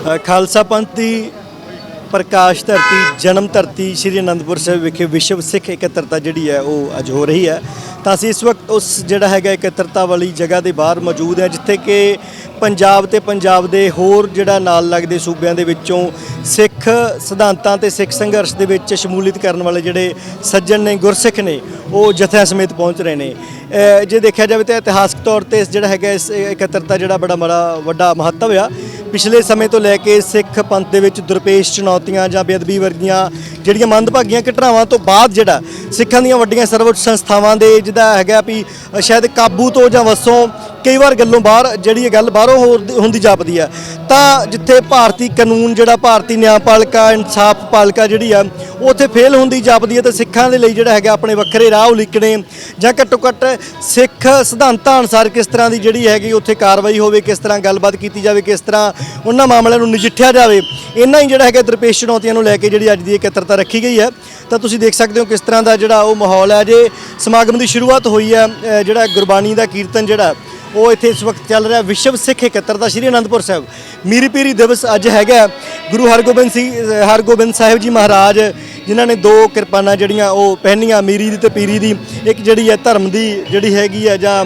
ਖਾਲਸਾ ਪੰਥ ਦੀ ਪ੍ਰਕਾਸ਼ ਧਰਤੀ ਜਨਮ ਧਰਤੀ ਸ਼੍ਰੀ ਅਨੰਦਪੁਰ ਸਾਹਿਬ ਵਿਖੇ ਵਿਸ਼ਵ ਸਿੱਖ ਇਕੱਤਰਤਾ ਜਿਹੜੀ ਹੈ ਉਹ ਅੱਜ ਹੋ ਰਹੀ ਹੈ। ਤਾਂ ਅਸੀਂ ਇਸ ਵਕਤ ਉਸ ਜਿਹੜਾ ਹੈਗਾ ਇਕੱਤਰਤਾ ਵਾਲੀ ਜਗ੍ਹਾ ਦੇ ਬਾਹਰ ਮੌਜੂਦ ਹੈ, ਜਿੱਥੇ ਕਿ ਪੰਜਾਬ ਤੇ ਪੰਜਾਬ ਦੇ ਹੋਰ ਜਿਹੜਾ ਨਾਲ ਲੱਗਦੇ ਸੂਬਿਆਂ ਦੇ ਵਿੱਚੋਂ ਸਿੱਖ ਸਿਧਾਂਤਾਂ ਤੇ ਸਿੱਖ ਸੰਘਰਸ਼ ਦੇ ਵਿੱਚ ਸ਼ਮੂਲੀਅਤ ਕਰਨ ਵਾਲੇ ਜਿਹੜੇ ਸੱਜਣ ਨੇ, ਗੁਰਸਿੱਖ ਨੇ, ਉਹ ਜਥਿਆਂ ਸਮੇਤ ਪਹੁੰਚ ਰਹੇ ਨੇ। ਜੇ ਦੇਖਿਆ ਜਾਵੇ ਤਾਂ ਇਤਿਹਾਸਕ ਤੌਰ ਤੇ ਜਿਹੜਾ ਹੈਗਾ ਇਸ ਇਕੱਤਰਤਾ ਜਿਹੜਾ ਬੜਾ ਵੱਡਾ ਮਹੱਤਵ ਆ। ਪਿਛਲੇ ਸਮੇਂ ਤੋਂ ਲੈ ਕੇ ਸਿੱਖ ਪੰਥ ਦੇ ਵਿੱਚ ਦਰਪੇਸ਼ ਚੁਣੌਤੀਆਂ ਜਾਂ ਬੇਅਦਬੀ ਵਰਗੀਆਂ ਜਿਹੜੀਆਂ ਮੰਦਭਾਗੀਆਂ ਘਟਨਾਵਾਂ ਤੋਂ ਬਾਅਦ ਜਿਹੜਾ ਸਿੱਖਾਂ ਦੀਆਂ ਵੱਡੀਆਂ ਸਰਵਉੱਚ ਸੰਸਥਾਵਾਂ ਦੇ ਜਿਹਦਾ ਹੈਗਾ ਵੀ ਸ਼ਾਇਦ ਕਾਬੂ ਤੋਂ ਜਾਂ ਵੱਸੋਂ ਕਈ ਵਾਰ ਗੱਲੋਂ ਬਾਹਰ ਜਿਹੜੀ ਇਹ ਗੱਲ ਬਾਹਰੋਂ ਹੁੰਦੀ ਜਾਪਦੀ ਆ। ਤਾਂ ਜਿੱਥੇ ਭਾਰਤੀ ਕਾਨੂੰਨ ਜਿਹੜਾ ਭਾਰਤੀ ਨਿਆਂਪਾਲਿਕਾ ਇਨਸਾਫ ਪਾਲਿਕਾ ਜਿਹੜੀ ਆ ਉਹ ਉੱਥੇ ਫੇਲ ਹੁੰਦੀ ਜਾਪਦੀ ਹੈ, ਤਾਂ ਸਿੱਖਾਂ ਦੇ ਲਈ ਜਿਹੜਾ ਹੈਗਾ ਆਪਣੇ ਵੱਖਰੇ ਰਾਹ ਉਲੀਕਣੇ ਜਾਂ ਘੱਟੋ ਘੱਟ ਸਿੱਖ ਸਿਧਾਂਤਾਂ ਅਨੁਸਾਰ ਕਿਸ ਤਰ੍ਹਾਂ ਦੀ ਜਿਹੜੀ ਹੈਗੀ ਉੱਥੇ ਕਾਰਵਾਈ ਹੋਵੇ, ਕਿਸ ਤਰ੍ਹਾਂ ਗੱਲਬਾਤ ਕੀਤੀ ਜਾਵੇ, ਕਿਸ ਤਰ੍ਹਾਂ ਉਹਨਾਂ ਮਾਮਲਿਆਂ ਨੂੰ ਨਜਿੱਠਿਆ ਜਾਵੇ, ਇੰਨਾ ਹੀ ਜਿਹੜਾ ਹੈਗਾ ਦਰਪੇਸ਼ ਚੁਣੌਤੀਆਂ ਨੂੰ ਲੈ ਕੇ ਜਿਹੜੀ ਅੱਜ ਦੀ ਇਕੱਤਰਤਾ ਰੱਖੀ ਗਈ ਹੈ। ਤਾਂ ਤੁਸੀਂ ਦੇਖ ਸਕਦੇ ਹੋ ਕਿਸ ਤਰ੍ਹਾਂ ਦਾ ਜਿਹੜਾ ਉਹ ਮਾਹੌਲ ਹੈ। ਜੇ ਸਮਾਗਮ ਦੀ ਸ਼ੁਰੂਆਤ ਹੋਈ ਹੈ, ਜਿਹੜਾ ਗੁਰਬਾਣੀ ਦਾ ਕੀਰਤਨ ਜਿਹੜਾ ਉਹ ਇੱਥੇ ਇਸ ਵਕਤ ਚੱਲ ਰਿਹਾ ਵਿਸ਼ਵ ਸਿੱਖ ਇਕੱਤਰਤਾ ਸ਼੍ਰੀ ਅਨੰਦਪੁਰ ਸਾਹਿਬ ਮੀਰੀ ਪੀਰੀ ਦਿਵਸ ਅੱਜ ਹੈਗਾ। ਗੁਰੂ ਹਰਗੋਬਿੰਦ ਸਾਹਿਬ ਜੀ ਮਹਾਰਾਜ ਜਿਨ੍ਹਾਂ ਨੇ ਦੋ ਕਿਰਪਾਨਾਂ ਜਿਹੜੀਆਂ ਉਹ ਪਹਿਨੀਆਂ, ਮੀਰੀ ਦੀ ਤੇ ਪੀਰੀ ਦੀ, ਇੱਕ ਜਿਹੜੀ ਹੈ ਧਰਮ ਦੀ ਜਿਹੜੀ ਹੈਗੀ ਹੈ ਜਾਂ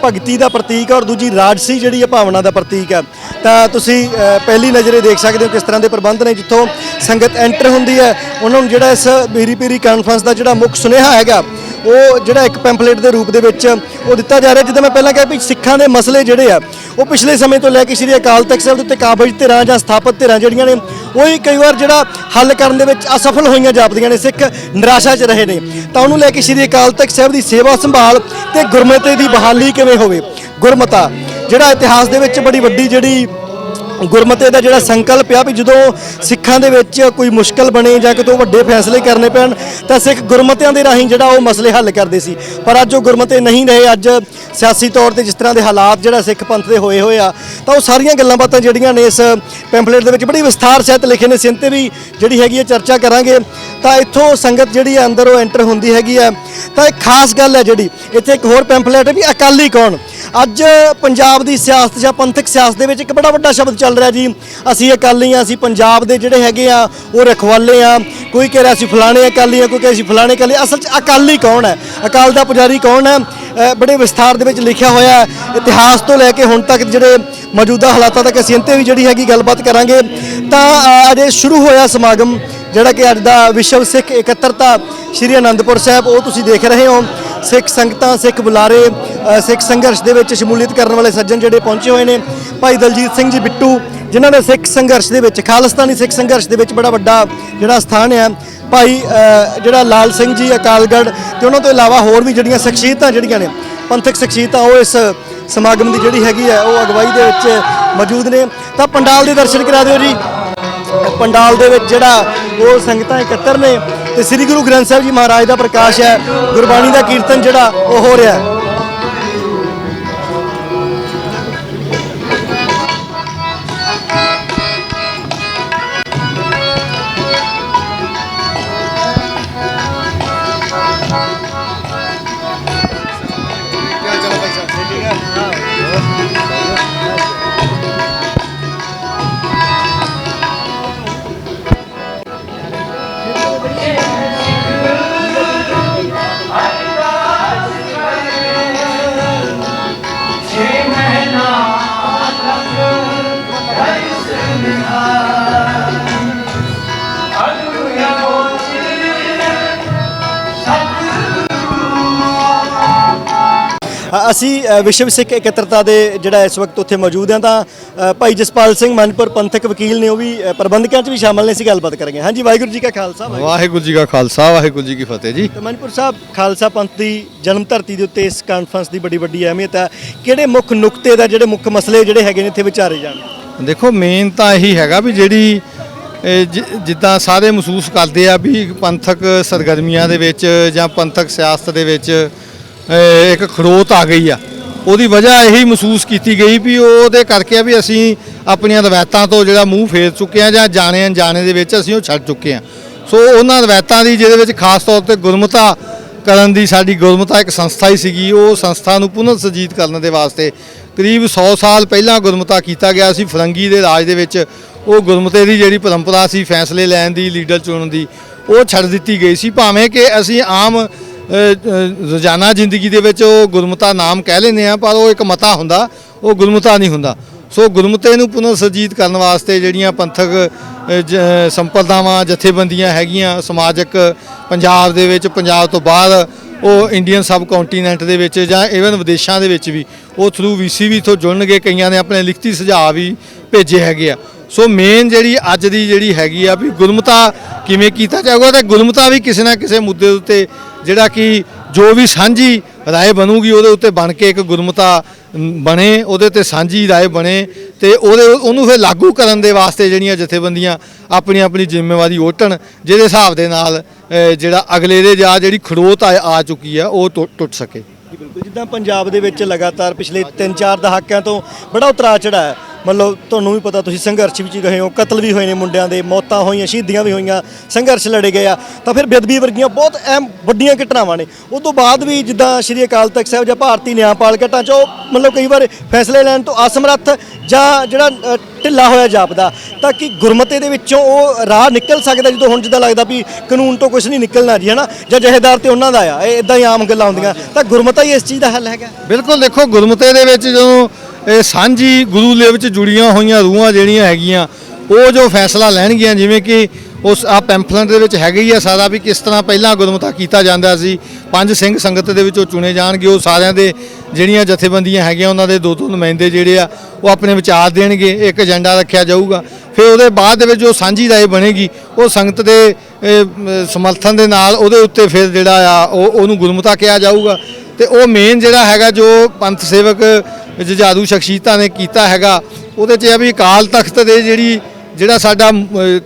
ਭਗਤੀ ਦਾ ਪ੍ਰਤੀਕ ਔਰ ਦੂਜੀ ਰਾਜਸੀ ਜਿਹੜੀ ਹੈ ਭਾਵਨਾ ਦਾ ਪ੍ਰਤੀਕ ਹੈ। ਤਾਂ ਤੁਸੀਂ ਪਹਿਲੀ ਨਜ਼ਰੇ ਦੇਖ ਸਕਦੇ ਹੋ ਕਿਸ ਤਰ੍ਹਾਂ ਦੇ ਪ੍ਰਬੰਧ ਨੇ। ਜਿੱਥੋਂ ਸੰਗਤ ਐਂਟਰ ਹੁੰਦੀ ਹੈ ਉਹਨਾਂ ਨੂੰ ਜਿਹੜਾ ਇਸ ਮੀਰੀ ਪੀਰੀ ਕਾਨਫਰੰਸ ਦਾ ਜਿਹੜਾ ਮੁੱਖ ਸੁਨੇਹਾ ਹੈਗਾ ਉਹ ਜਿਹੜਾ ਇੱਕ ਪੈਂਫਲੇਟ ਦੇ ਰੂਪ ਦੇ ਵਿੱਚ ਉਹ ਦਿੱਤਾ ਜਾ ਰਿਹਾ। ਜਿੱਦਾਂ ਮੈਂ ਪਹਿਲਾਂ ਕਿਹਾ ਵੀ ਸਿੱਖਾਂ ਦੇ ਮਸਲੇ ਜਿਹੜੇ ਆ ਉਹ ਪਿਛਲੇ ਸਮੇਂ ਤੋਂ ਲੈ ਕੇ ਸ਼੍ਰੀ ਅਕਾਲ ਤਖਤ ਸਾਹਿਬ ਦੇ ਉੱਤੇ ਕਾਬਜ਼ ਧਿਰਾਂ ਜਾਂ ਸਥਾਪਿਤ ਧਿਰਾਂ ਜਿਹੜੀਆਂ ਨੇ ਉਹ ਹੀ ਕਈ ਵਾਰ ਜਿਹੜਾ ਹੱਲ ਕਰਨ ਦੇ ਵਿੱਚ ਅਸਫਲ ਹੋਈਆਂ ਜਾਪਦੀਆਂ ਨੇ, ਸਿੱਖ ਨਿਰਾਸ਼ਾ 'ਚ ਰਹੇ ਨੇ। ਤਾਂ ਉਹਨੂੰ ਲੈ ਕੇ ਸ਼੍ਰੀ ਅਕਾਲ ਤਖਤ ਸਾਹਿਬ ਦੀ ਸੇਵਾ ਸੰਭਾਲ ਤੇ ਗੁਰਮਤਿ ਦੀ ਬਹਾਲੀ ਕਿਵੇਂ ਹੋਵੇ। ਗੁਰਮਤਾ ਜਿਹੜਾ ਇਤਿਹਾਸ ਦੇ ਵਿੱਚ ਬੜੀ ਵੱਡੀ ਜਿਹੜੀ ਗੁਰਮਤਿ ਦਾ ਜਿਹੜਾ ਸੰਕਲਪ ਆ ਵੀ ਜਦੋਂ ਸਿੱਖਾਂ ਦੇ ਵਿੱਚ ਕੋਈ ਮੁਸ਼ਕਲ ਬਣੇ ਜਾਂ ਕਿਤੋਂ ਵੱਡੇ ਫੈਸਲੇ ਕਰਨੇ ਪੈਣ ਤਾਂ ਸਿੱਖ ਗੁਰਮਤਿਆਂ ਦੇ ਰਾਹੀਂ ਜਿਹੜਾ ਉਹ ਮਸਲੇ ਹੱਲ ਕਰਦੇ ਸੀ। ਪਰ ਅੱਜ ਉਹ ਗੁਰਮਤਿ ਨਹੀਂ ਰਹੇ। ਅੱਜ ਸਿਆਸੀ ਤੌਰ ਤੇ ਜਿਸ ਤਰ੍ਹਾਂ ਦੇ ਹਾਲਾਤ ਜਿਹੜਾ ਸਿੱਖ ਪੰਥ ਦੇ ਹੋਏ ਆ ਤਾਂ ਉਹ ਸਾਰੀਆਂ ਗੱਲਾਂ ਬਾਤਾਂ ਜਿਹੜੀਆਂ ਨੇ ਇਸ ਪੈਂਫਲੇਟ ਦੇ ਵਿੱਚ ਬੜੀ ਵਿਸਥਾਰ ਸਹਿਤ ਲਿਖੇ ਨੇ। ਸਿੰਤੇ ਵੀ ਜਿਹੜੀ ਹੈਗੀ ਹੈ ਚਰਚਾ ਕਰਾਂਗੇ। ਤਾਂ ਇੱਥੋਂ ਸੰਗਤ ਜਿਹੜੀ ਹੈ ਅੰਦਰ ਉਹ ਐਂਟਰ ਹੁੰਦੀ ਹੈਗੀ ਹੈ। ਤਾਂ ਇੱਕ ਖਾਸ ਗੱਲ ਹੈ ਜਿਹੜੀ ਇੱਥੇ ਇੱਕ ਹੋਰ ਪੈਂਫਲੇਟ ਹੈ ਵੀ ਅਕਾਲੀ ਕੌਣ। ਅੱਜ ਪੰਜਾਬ ਦੀ ਸਿਆਸਤ ਜਾਂ ਪੰਥਕ ਸਿਆਸਤ ਦੇ ਵਿੱਚ ਇੱਕ ਬੜਾ ਵੱਡਾ ਸ਼ਬਦ ਚੱਲ ਰਿਹਾ ਜੀ, ਅਸੀਂ ਅਕਾਲੀ ਹਾਂ, ਅਸੀਂ ਪੰਜਾਬ ਦੇ ਜਿਹੜੇ ਹੈਗੇ ਆ ਉਹ ਰਖਵਾਲੇ ਆ। ਕੋਈ ਕਹਿ ਰਿਹਾ ਅਸੀਂ ਫਲਾਣੇ ਅਕਾਲੀ ਆ, ਕੋਈ ਕਹਿ ਅਸੀਂ ਫਲਾਣੇ ਅਕਾਲੀ। ਅਸਲ 'ਚ ਅਕਾਲੀ ਕੌਣ ਹੈ, ਅਕਾਲ ਦਾ ਪੁਜਾਰੀ ਕੌਣ ਹੈ, ਬੜੇ ਵਿਸਥਾਰ ਦੇ ਵਿੱਚ ਲਿਖਿਆ ਹੋਇਆ ਇਤਿਹਾਸ ਤੋਂ ਲੈ ਕੇ ਹੁਣ ਤੱਕ ਜਿਹੜੇ ਮੌਜੂਦਾ ਹਾਲਾਤਾਂ ਤੱਕ ਅਸੀਂ ਇੰਤੇ ਵੀ ਜਿਹੜੀ ਹੈਗੀ ਗੱਲਬਾਤ ਕਰਾਂਗੇ। ਤਾਂ ਅਜੇ ਸ਼ੁਰੂ ਹੋਇਆ ਸਮਾਗਮ ਜਿਹੜਾ ਕਿ ਅੱਜ ਦਾ ਵਿਸ਼ਵ ਸਿੱਖ ਇਕੱਤਰਤਾ ਸ਼੍ਰੀ ਅਨੰਦਪੁਰ ਸਾਹਿਬ ਉਹ ਤੁਸੀਂ ਦੇਖ ਰਹੇ ਹੋ। ਸਿੱਖ ਸੰਗਤਾਂ, ਸਿੱਖ ਬੁਲਾਰੇ, ਸਿੱਖ ਸੰਘਰਸ਼ ਦੇ ਵਿੱਚ ਸ਼ਮੂਲੀਅਤ ਕਰਨ ਵਾਲੇ ਸੱਜਣ ਜਿਹੜੇ ਪਹੁੰਚੇ ਹੋਏ ਨੇ। ਭਾਈ ਦਲਜੀਤ ਸਿੰਘ ਜੀ ਬਿੱਟੂ ਜਿਨ੍ਹਾਂ ਨੇ ਸਿੱਖ ਸੰਘਰਸ਼ ਦੇ ਵਿੱਚ ਖਾਲਿਸਤਾਨੀ ਸਿੱਖ ਸੰਘਰਸ਼ ਦੇ ਵਿੱਚ ਬੜਾ ਵੱਡਾ ਜਿਹੜਾ ਸਥਾਨ ਹੈ। ਭਾਈ ਜਿਹੜਾ ਲਾਲ ਸਿੰਘ ਜੀ ਅਕਾਲਗੜ੍ਹ ਤੇ ਉਹਨਾਂ ਤੋਂ ਇਲਾਵਾ ਹੋਰ ਵੀ ਜਿਹੜੀਆਂ ਸ਼ਖਸੀਅਤਾਂ ਜਿਹੜੀਆਂ ਨੇ ਪੰਥਕ ਸ਼ਖਸੀਅਤਾਂ ਉਹ ਇਸ ਸਮਾਗਮ ਦੀ ਜਿਹੜੀ ਹੈਗੀ ਹੈ ਉਹ ਅਗਵਾਈ ਦੇ ਵਿੱਚ ਮੌਜੂਦ ਨੇ। ਤਾਂ ਪੰਡਾਲ ਦੇ ਦਰਸ਼ਨ ਕਰਾ ਦਿਓ ਜੀ। ਪੰਡਾਲ ਦੇ ਵਿੱਚ ਜਿਹੜਾ ਉਹ ਸੰਗਤਾਂ ਇਕੱਤਰ ਨੇ ਤੇ ਸ੍ਰੀ ਗੁਰੂ ਗ੍ਰੰਥ ਸਾਹਿਬ ਜੀ ਮਹਾਰਾਜ ਦਾ ਪ੍ਰਕਾਸ਼ ਹੈ। ਗੁਰਬਾਣੀ ਦਾ ਕੀਰਤਨ ਜਿਹੜਾ ਉਹ ਹੋ ਰਿਹਾ ਹੈ। ਅਸੀਂ ਵਿਸ਼ਵ ਸਿੱਖ ਇਕੱਤਰਤਾ ਦੇ ਜਿਹੜਾ ਇਸ ਵਕਤ ਉੱਥੇ ਮੌਜੂਦ ਹਾਂ। ਤਾਂ ਭਾਈ ਜਸਪਾਲ ਸਿੰਘ ਮਨਪੁਰ ਪੰਥਕ ਵਕੀਲ ਨੇ, ਉਹ ਵੀ ਪ੍ਰਬੰਧਕਾਂ 'ਚ ਵੀ ਸ਼ਾਮਲ ਨੇ। ਅਸੀਂ ਗੱਲਬਾਤ ਕਰਾਂਗੇ। ਹਾਂਜੀ, ਵਾਹਿਗੁਰੂ ਜੀ ਕਾ ਖਾਲਸਾ, ਵਾਹਿਗੁਰੂ ਜੀ ਕਾ ਖਾਲਸਾ, ਵਾਹਿਗੁਰੂ ਜੀ ਕੀ ਫਤਿਹ ਜੀ। ਤਾਂ ਮਨਪੁਰ ਸਾਹਿਬ, ਖਾਲਸਾ ਪੰਥ ਦੀ ਜਨਮ ਧਰਤੀ ਦੇ ਉੱਤੇ ਇਸ ਕਾਨਫਰੰਸ ਦੀ ਬੜੀ ਵੱਡੀ ਅਹਿਮੀਅਤ ਹੈ। ਕਿਹੜੇ ਮੁੱਖ ਨੁਕਤੇ ਦਾ ਜਿਹੜੇ ਮੁੱਖ ਮਸਲੇ ਜਿਹੜੇ ਹੈਗੇ ਨੇ ਇੱਥੇ ਵਿਚਾਰੇ ਜਾਣ? ਦੇਖੋ, ਮੇਨ ਤਾਂ ਇਹੀ ਹੈਗਾ ਵੀ ਜਿਹੜੀ ਜਿੱਦਾਂ ਸਾਰੇ ਮਹਿਸੂਸ ਕਰਦੇ ਆ ਵੀ ਪੰਥਕ ਸਰਗਰਮੀਆਂ ਦੇ ਵਿੱਚ ਜਾਂ ਪੰਥਕ ਸਿਆਸਤ ਦੇ ਵਿੱਚ ਇੱਕ ਖੜੋਤ ਆ ਗਈ ਆ। ਉਹਦੀ ਵਜ੍ਹਾ ਇਹੀ ਮਹਿਸੂਸ ਕੀਤੀ ਗਈ ਵੀ ਉਹਦੇ ਕਰਕੇ ਵੀ ਅਸੀਂ ਆਪਣੀਆਂ ਰਵਾਇਤਾਂ ਤੋਂ ਜਿਹੜਾ ਮੂੰਹ ਫੇਰ ਚੁੱਕੇ ਆ ਜਾਂ ਜਾਣੇ ਅਣਜਾਣੇ ਦੇ ਵਿੱਚ ਅਸੀਂ ਉਹ ਛੱਡ ਚੁੱਕੇ ਆ। ਸੋ ਉਹਨਾਂ ਰਵਾਇਤਾਂ ਦੀ ਜਿਹਦੇ ਵਿੱਚ ਖਾਸ ਤੌਰ ਤੇ ਗੁਰਮਤਾ ਕਰਨ ਦੀ ਸਾਡੀ ਗੁਰਮਤਾ ਇੱਕ ਸੰਸਥਾ ਹੀ ਸੀਗੀ। ਉਹ ਸੰਸਥਾ ਨੂੰ ਪੁਨਰ ਸੁਰਜੀਤ ਕਰਨ ਦੇ ਵਾਸਤੇ ਕਰੀਬ 100 ਸਾਲ ਪਹਿਲਾਂ ਗੁਰਮਤਾ ਕੀਤਾ ਗਿਆ ਸੀ। ਫਰੰਗੀ ਦੇ ਰਾਜ ਦੇ ਵਿੱਚ ਉਹ ਗੁਰਮਤਿ ਦੀ ਜਿਹੜੀ ਪਰੰਪਰਾ ਸੀ ਫੈਸਲੇ ਲੈਣ ਦੀ, ਲੀਡਰ ਚੁਣਨ ਦੀ, ਉਹ ਛੱਡ ਦਿੱਤੀ ਗਈ ਸੀ। ਭਾਵੇਂ ਕਿ ਅਸੀਂ ਆਮ ਰੋਜ਼ਾਨਾ ਜ਼ਿੰਦਗੀ ਦੇ ਵਿੱਚ ਉਹ ਗੁਰਮਤਾ ਨਾਮ ਕਹਿ ਲੈਂਦੇ ਆ, ਪਰ ਉਹ ਇੱਕ ਮਤਾ ਹੁੰਦਾ, ਉਹ ਗੁਰਮਤਾ ਨਹੀਂ ਹੁੰਦਾ। ਸੋ ਗੁਰਮਤੇ ਨੂੰ ਪੁਨਰ ਸਰਜੀਤ ਕਰਨ ਵਾਸਤੇ ਜਿਹੜੀਆਂ ਪੰਥਕ ਸੰਪਰਦਾਵਾਂ, ਜਥੇਬੰਦੀਆਂ ਹੈਗੀਆਂ ਸਮਾਜਿਕ, ਪੰਜਾਬ ਦੇ ਵਿੱਚ, ਪੰਜਾਬ ਤੋਂ ਬਾਹਰ, ਉਹ ਇੰਡੀਅਨ ਸਬ ਕੰਟੀਨੈਂਟ ਦੇ ਵਿੱਚ ਜਾਂ ਈਵਨ ਵਿਦੇਸ਼ਾਂ ਦੇ ਵਿੱਚ ਵੀ ਉਹ ਥਰੂ VCV ਤੋਂ ਜੁੜਨਗੇ। ਕਈਆਂ ਨੇ ਆਪਣੇ ਲਿਖਤੀ ਸੁਝਾਅ ਵੀ ਭੇਜੇ ਹੈਗੇ ਆ। ਸੋ ਮੇਨ ਜਿਹੜੀ ਅੱਜ ਦੀ ਜਿਹੜੀ ਹੈਗੀ ਆ ਵੀ ਗੁਰਮਤਾ ਕਿਵੇਂ ਕੀਤਾ ਜਾਊਗਾ, ਤੇ ਗੁਰਮਤਾ ਵੀ ਕਿਸੇ ਨਾ ਕਿਸੇ ਮੁੱਦੇ ਉੱਤੇ ਜਿਹੜਾ ਕਿ ਜੋ ਵੀ ਸਾਂਝੀ ਰਾਏ ਬਣੂਗੀ ਉਹਦੇ ਉੱਤੇ ਬਣ ਕੇ ਇੱਕ ਗੁਰਮਤਾ ਬਣੇ, ਉਹਦੇ ਤੇ ਸਾਂਝੀ ਰਾਏ ਬਣੇ, ਤੇ ਉਹਨੂੰ ਫਿਰ ਲਾਗੂ ਕਰਨ ਦੇ ਵਾਸਤੇ ਜਿਹੜੀਆਂ ਜਥੇਬੰਦੀਆਂ ਆਪਣੀ ਆਪਣੀ ਜ਼ਿੰਮੇਵਾਰੀ ਓਟਣ, ਜਿਹਦੇ ਹਿਸਾਬ ਦੇ ਨਾਲ ਜਿਹੜਾ ਅਗਲੇ ਦੇ ਜਾਂ ਜਿਹੜੀ ਖੜੋਤ ਆ ਚੁੱਕੀ ਆ ਉਹ ਟੁੱਟ ਸਕੇ। ਬਿਲਕੁਲ, ਜਿੱਦਾਂ ਪੰਜਾਬ ਦੇ ਵਿੱਚ ਲਗਾਤਾਰ ਪਿਛਲੇ 3-4 ਦਹਾਕਿਆਂ ਤੋਂ ਬੜਾ ਉਤਰਾਅ ਚੜ੍ਹਾ ਹੈ। ਮਤਲਬ ਤੁਹਾਨੂੰ ਵੀ ਪਤਾ, ਤੁਸੀਂ ਸੰਘਰਸ਼ ਵਿੱਚ ਰਹੇ ਹੋ, ਕਤਲ ਵੀ ਹੋਏ ਨੇ ਮੁੰਡਿਆਂ ਦੇ, ਮੌਤਾਂ ਹੋਈਆਂ, ਸ਼ਹੀਦੀਆਂ ਵੀ ਹੋਈਆਂ, ਸੰਘਰਸ਼ ਲੜੇ ਗਏ ਆ, ਤਾਂ ਫਿਰ ਬੇਅਦਬੀ ਵਰਗੀਆਂ ਬਹੁਤ ਅਹਿਮ ਵੱਡੀਆਂ ਘਟਨਾਵਾਂ ਨੇ। ਉਸ ਤੋਂ ਬਾਅਦ ਵੀ ਜਿੱਦਾਂ ਸ਼੍ਰੀ ਅਕਾਲ ਤਖਤ ਸਾਹਿਬ ਜਾਂ ਭਾਰਤੀ ਨਿਆਂਪਾਲਕਾ 'ਚ ਉਹ ਮਤਲਬ ਕਈ ਵਾਰ ਫੈਸਲੇ ਲੈਣ ਤੋਂ ਅਸਮਰੱਥ ਜਾਂ ਜਿਹੜਾ ਢਿੱਲਾ ਹੋਇਆ ਜਾਪਦਾ, ਤਾਂ ਕਿ ਗੁਰਮਤੇ ਦੇ ਵਿੱਚੋਂ ਉਹ ਰਾਹ ਨਿਕਲ ਸਕਦਾ, ਜਦੋਂ ਹੁਣ ਜਿੱਦਾਂ ਲੱਗਦਾ ਵੀ ਕਾਨੂੰਨ ਤੋਂ ਕੁਝ ਨਹੀਂ ਨਿਕਲਣਾ ਜੀ, ਹੈ ਨਾ, ਜਾਂ ਜਹੇਦਾਰ ਤੇ ਉਹਨਾਂ ਦਾ ਆ, ਇਹ ਇਦਾਂ ਹੀ ਆਮ ਗੱਲਾਂ ਹੁੰਦੀਆਂ, ਤਾਂ ਗੁਰਮਤਾ ਹੀ ਇਸ ਚੀਜ਼ ਦਾ ਹੱਲ ਹੈਗਾ। ਬਿਲਕੁਲ, ਦੇਖੋ ਗੁਰਮਤੇ ਦੇ ਵਿੱਚ ਜਦੋਂ ਇਹ ਸਾਂਝੀ ਗੁਰੂ ਦੇ ਵਿੱਚ ਜੁੜੀਆਂ ਹੋਈਆਂ ਰੂਹਾਂ ਜਿਹੜੀਆਂ ਹੈਗੀਆਂ, ਉਹ ਜੋ ਫੈਸਲਾ ਲੈਣਗੀਆਂ, ਜਿਵੇਂ ਕਿ ਉਸ ਆ ਪੈਂਫਲੇਟ ਦੇ ਵਿੱਚ ਹੈਗੇ ਹੀ ਆ ਸਾਰਾ ਵੀ ਕਿਸ ਤਰ੍ਹਾਂ ਪਹਿਲਾਂ ਗੁਰਮਤਾ ਕੀਤਾ ਜਾਂਦਾ ਸੀ। 5 ਸਿੰਘ ਸੰਗਤ ਦੇ ਵਿੱਚੋਂ ਚੁਣੇ ਜਾਣਗੇ, ਉਹ ਸਾਰਿਆਂ ਦੇ ਜਿਹੜੀਆਂ ਜਥੇਬੰਦੀਆਂ ਹੈਗੀਆਂ ਉਹਨਾਂ ਦੇ 2-2 ਨੁਮਾਇੰਦੇ ਜਿਹੜੇ ਆ ਉਹ ਆਪਣੇ ਵਿਚਾਰ ਦੇਣਗੇ, ਇੱਕ ਏਜੰਡਾ ਰੱਖਿਆ ਜਾਊਗਾ। ਫਿਰ ਉਹਦੇ ਬਾਅਦ ਦੇ ਵਿੱਚ ਜੋ ਸਾਂਝੀ ਰਾਏ ਬਣੇਗੀ ਉਹ ਸੰਗਤ ਦੇ ਸਮਰਥਨ ਦੇ ਨਾਲ ਉਹਦੇ ਉੱਤੇ ਫਿਰ ਜਿਹੜਾ ਆ ਉਹਨੂੰ ਗੁਰਮਤਾ ਕਿਹਾ ਜਾਊਗਾ। ਤੇ ਉਹ ਮੇਨ ਜਿਹੜਾ ਹੈਗਾ ਜੋ ਪੰਥ ਸੇਵਕ ਜੁਝਾਰੂ ਸ਼ਖਸੀਅਤਾਂ ਨੇ ਕੀਤਾ ਹੈਗਾ, ਉਹਦੇ 'ਚ ਇਹ ਵੀ ਅਕਾਲ ਤਖਤ ਦੇ ਜਿਹੜਾ ਸਾਡਾ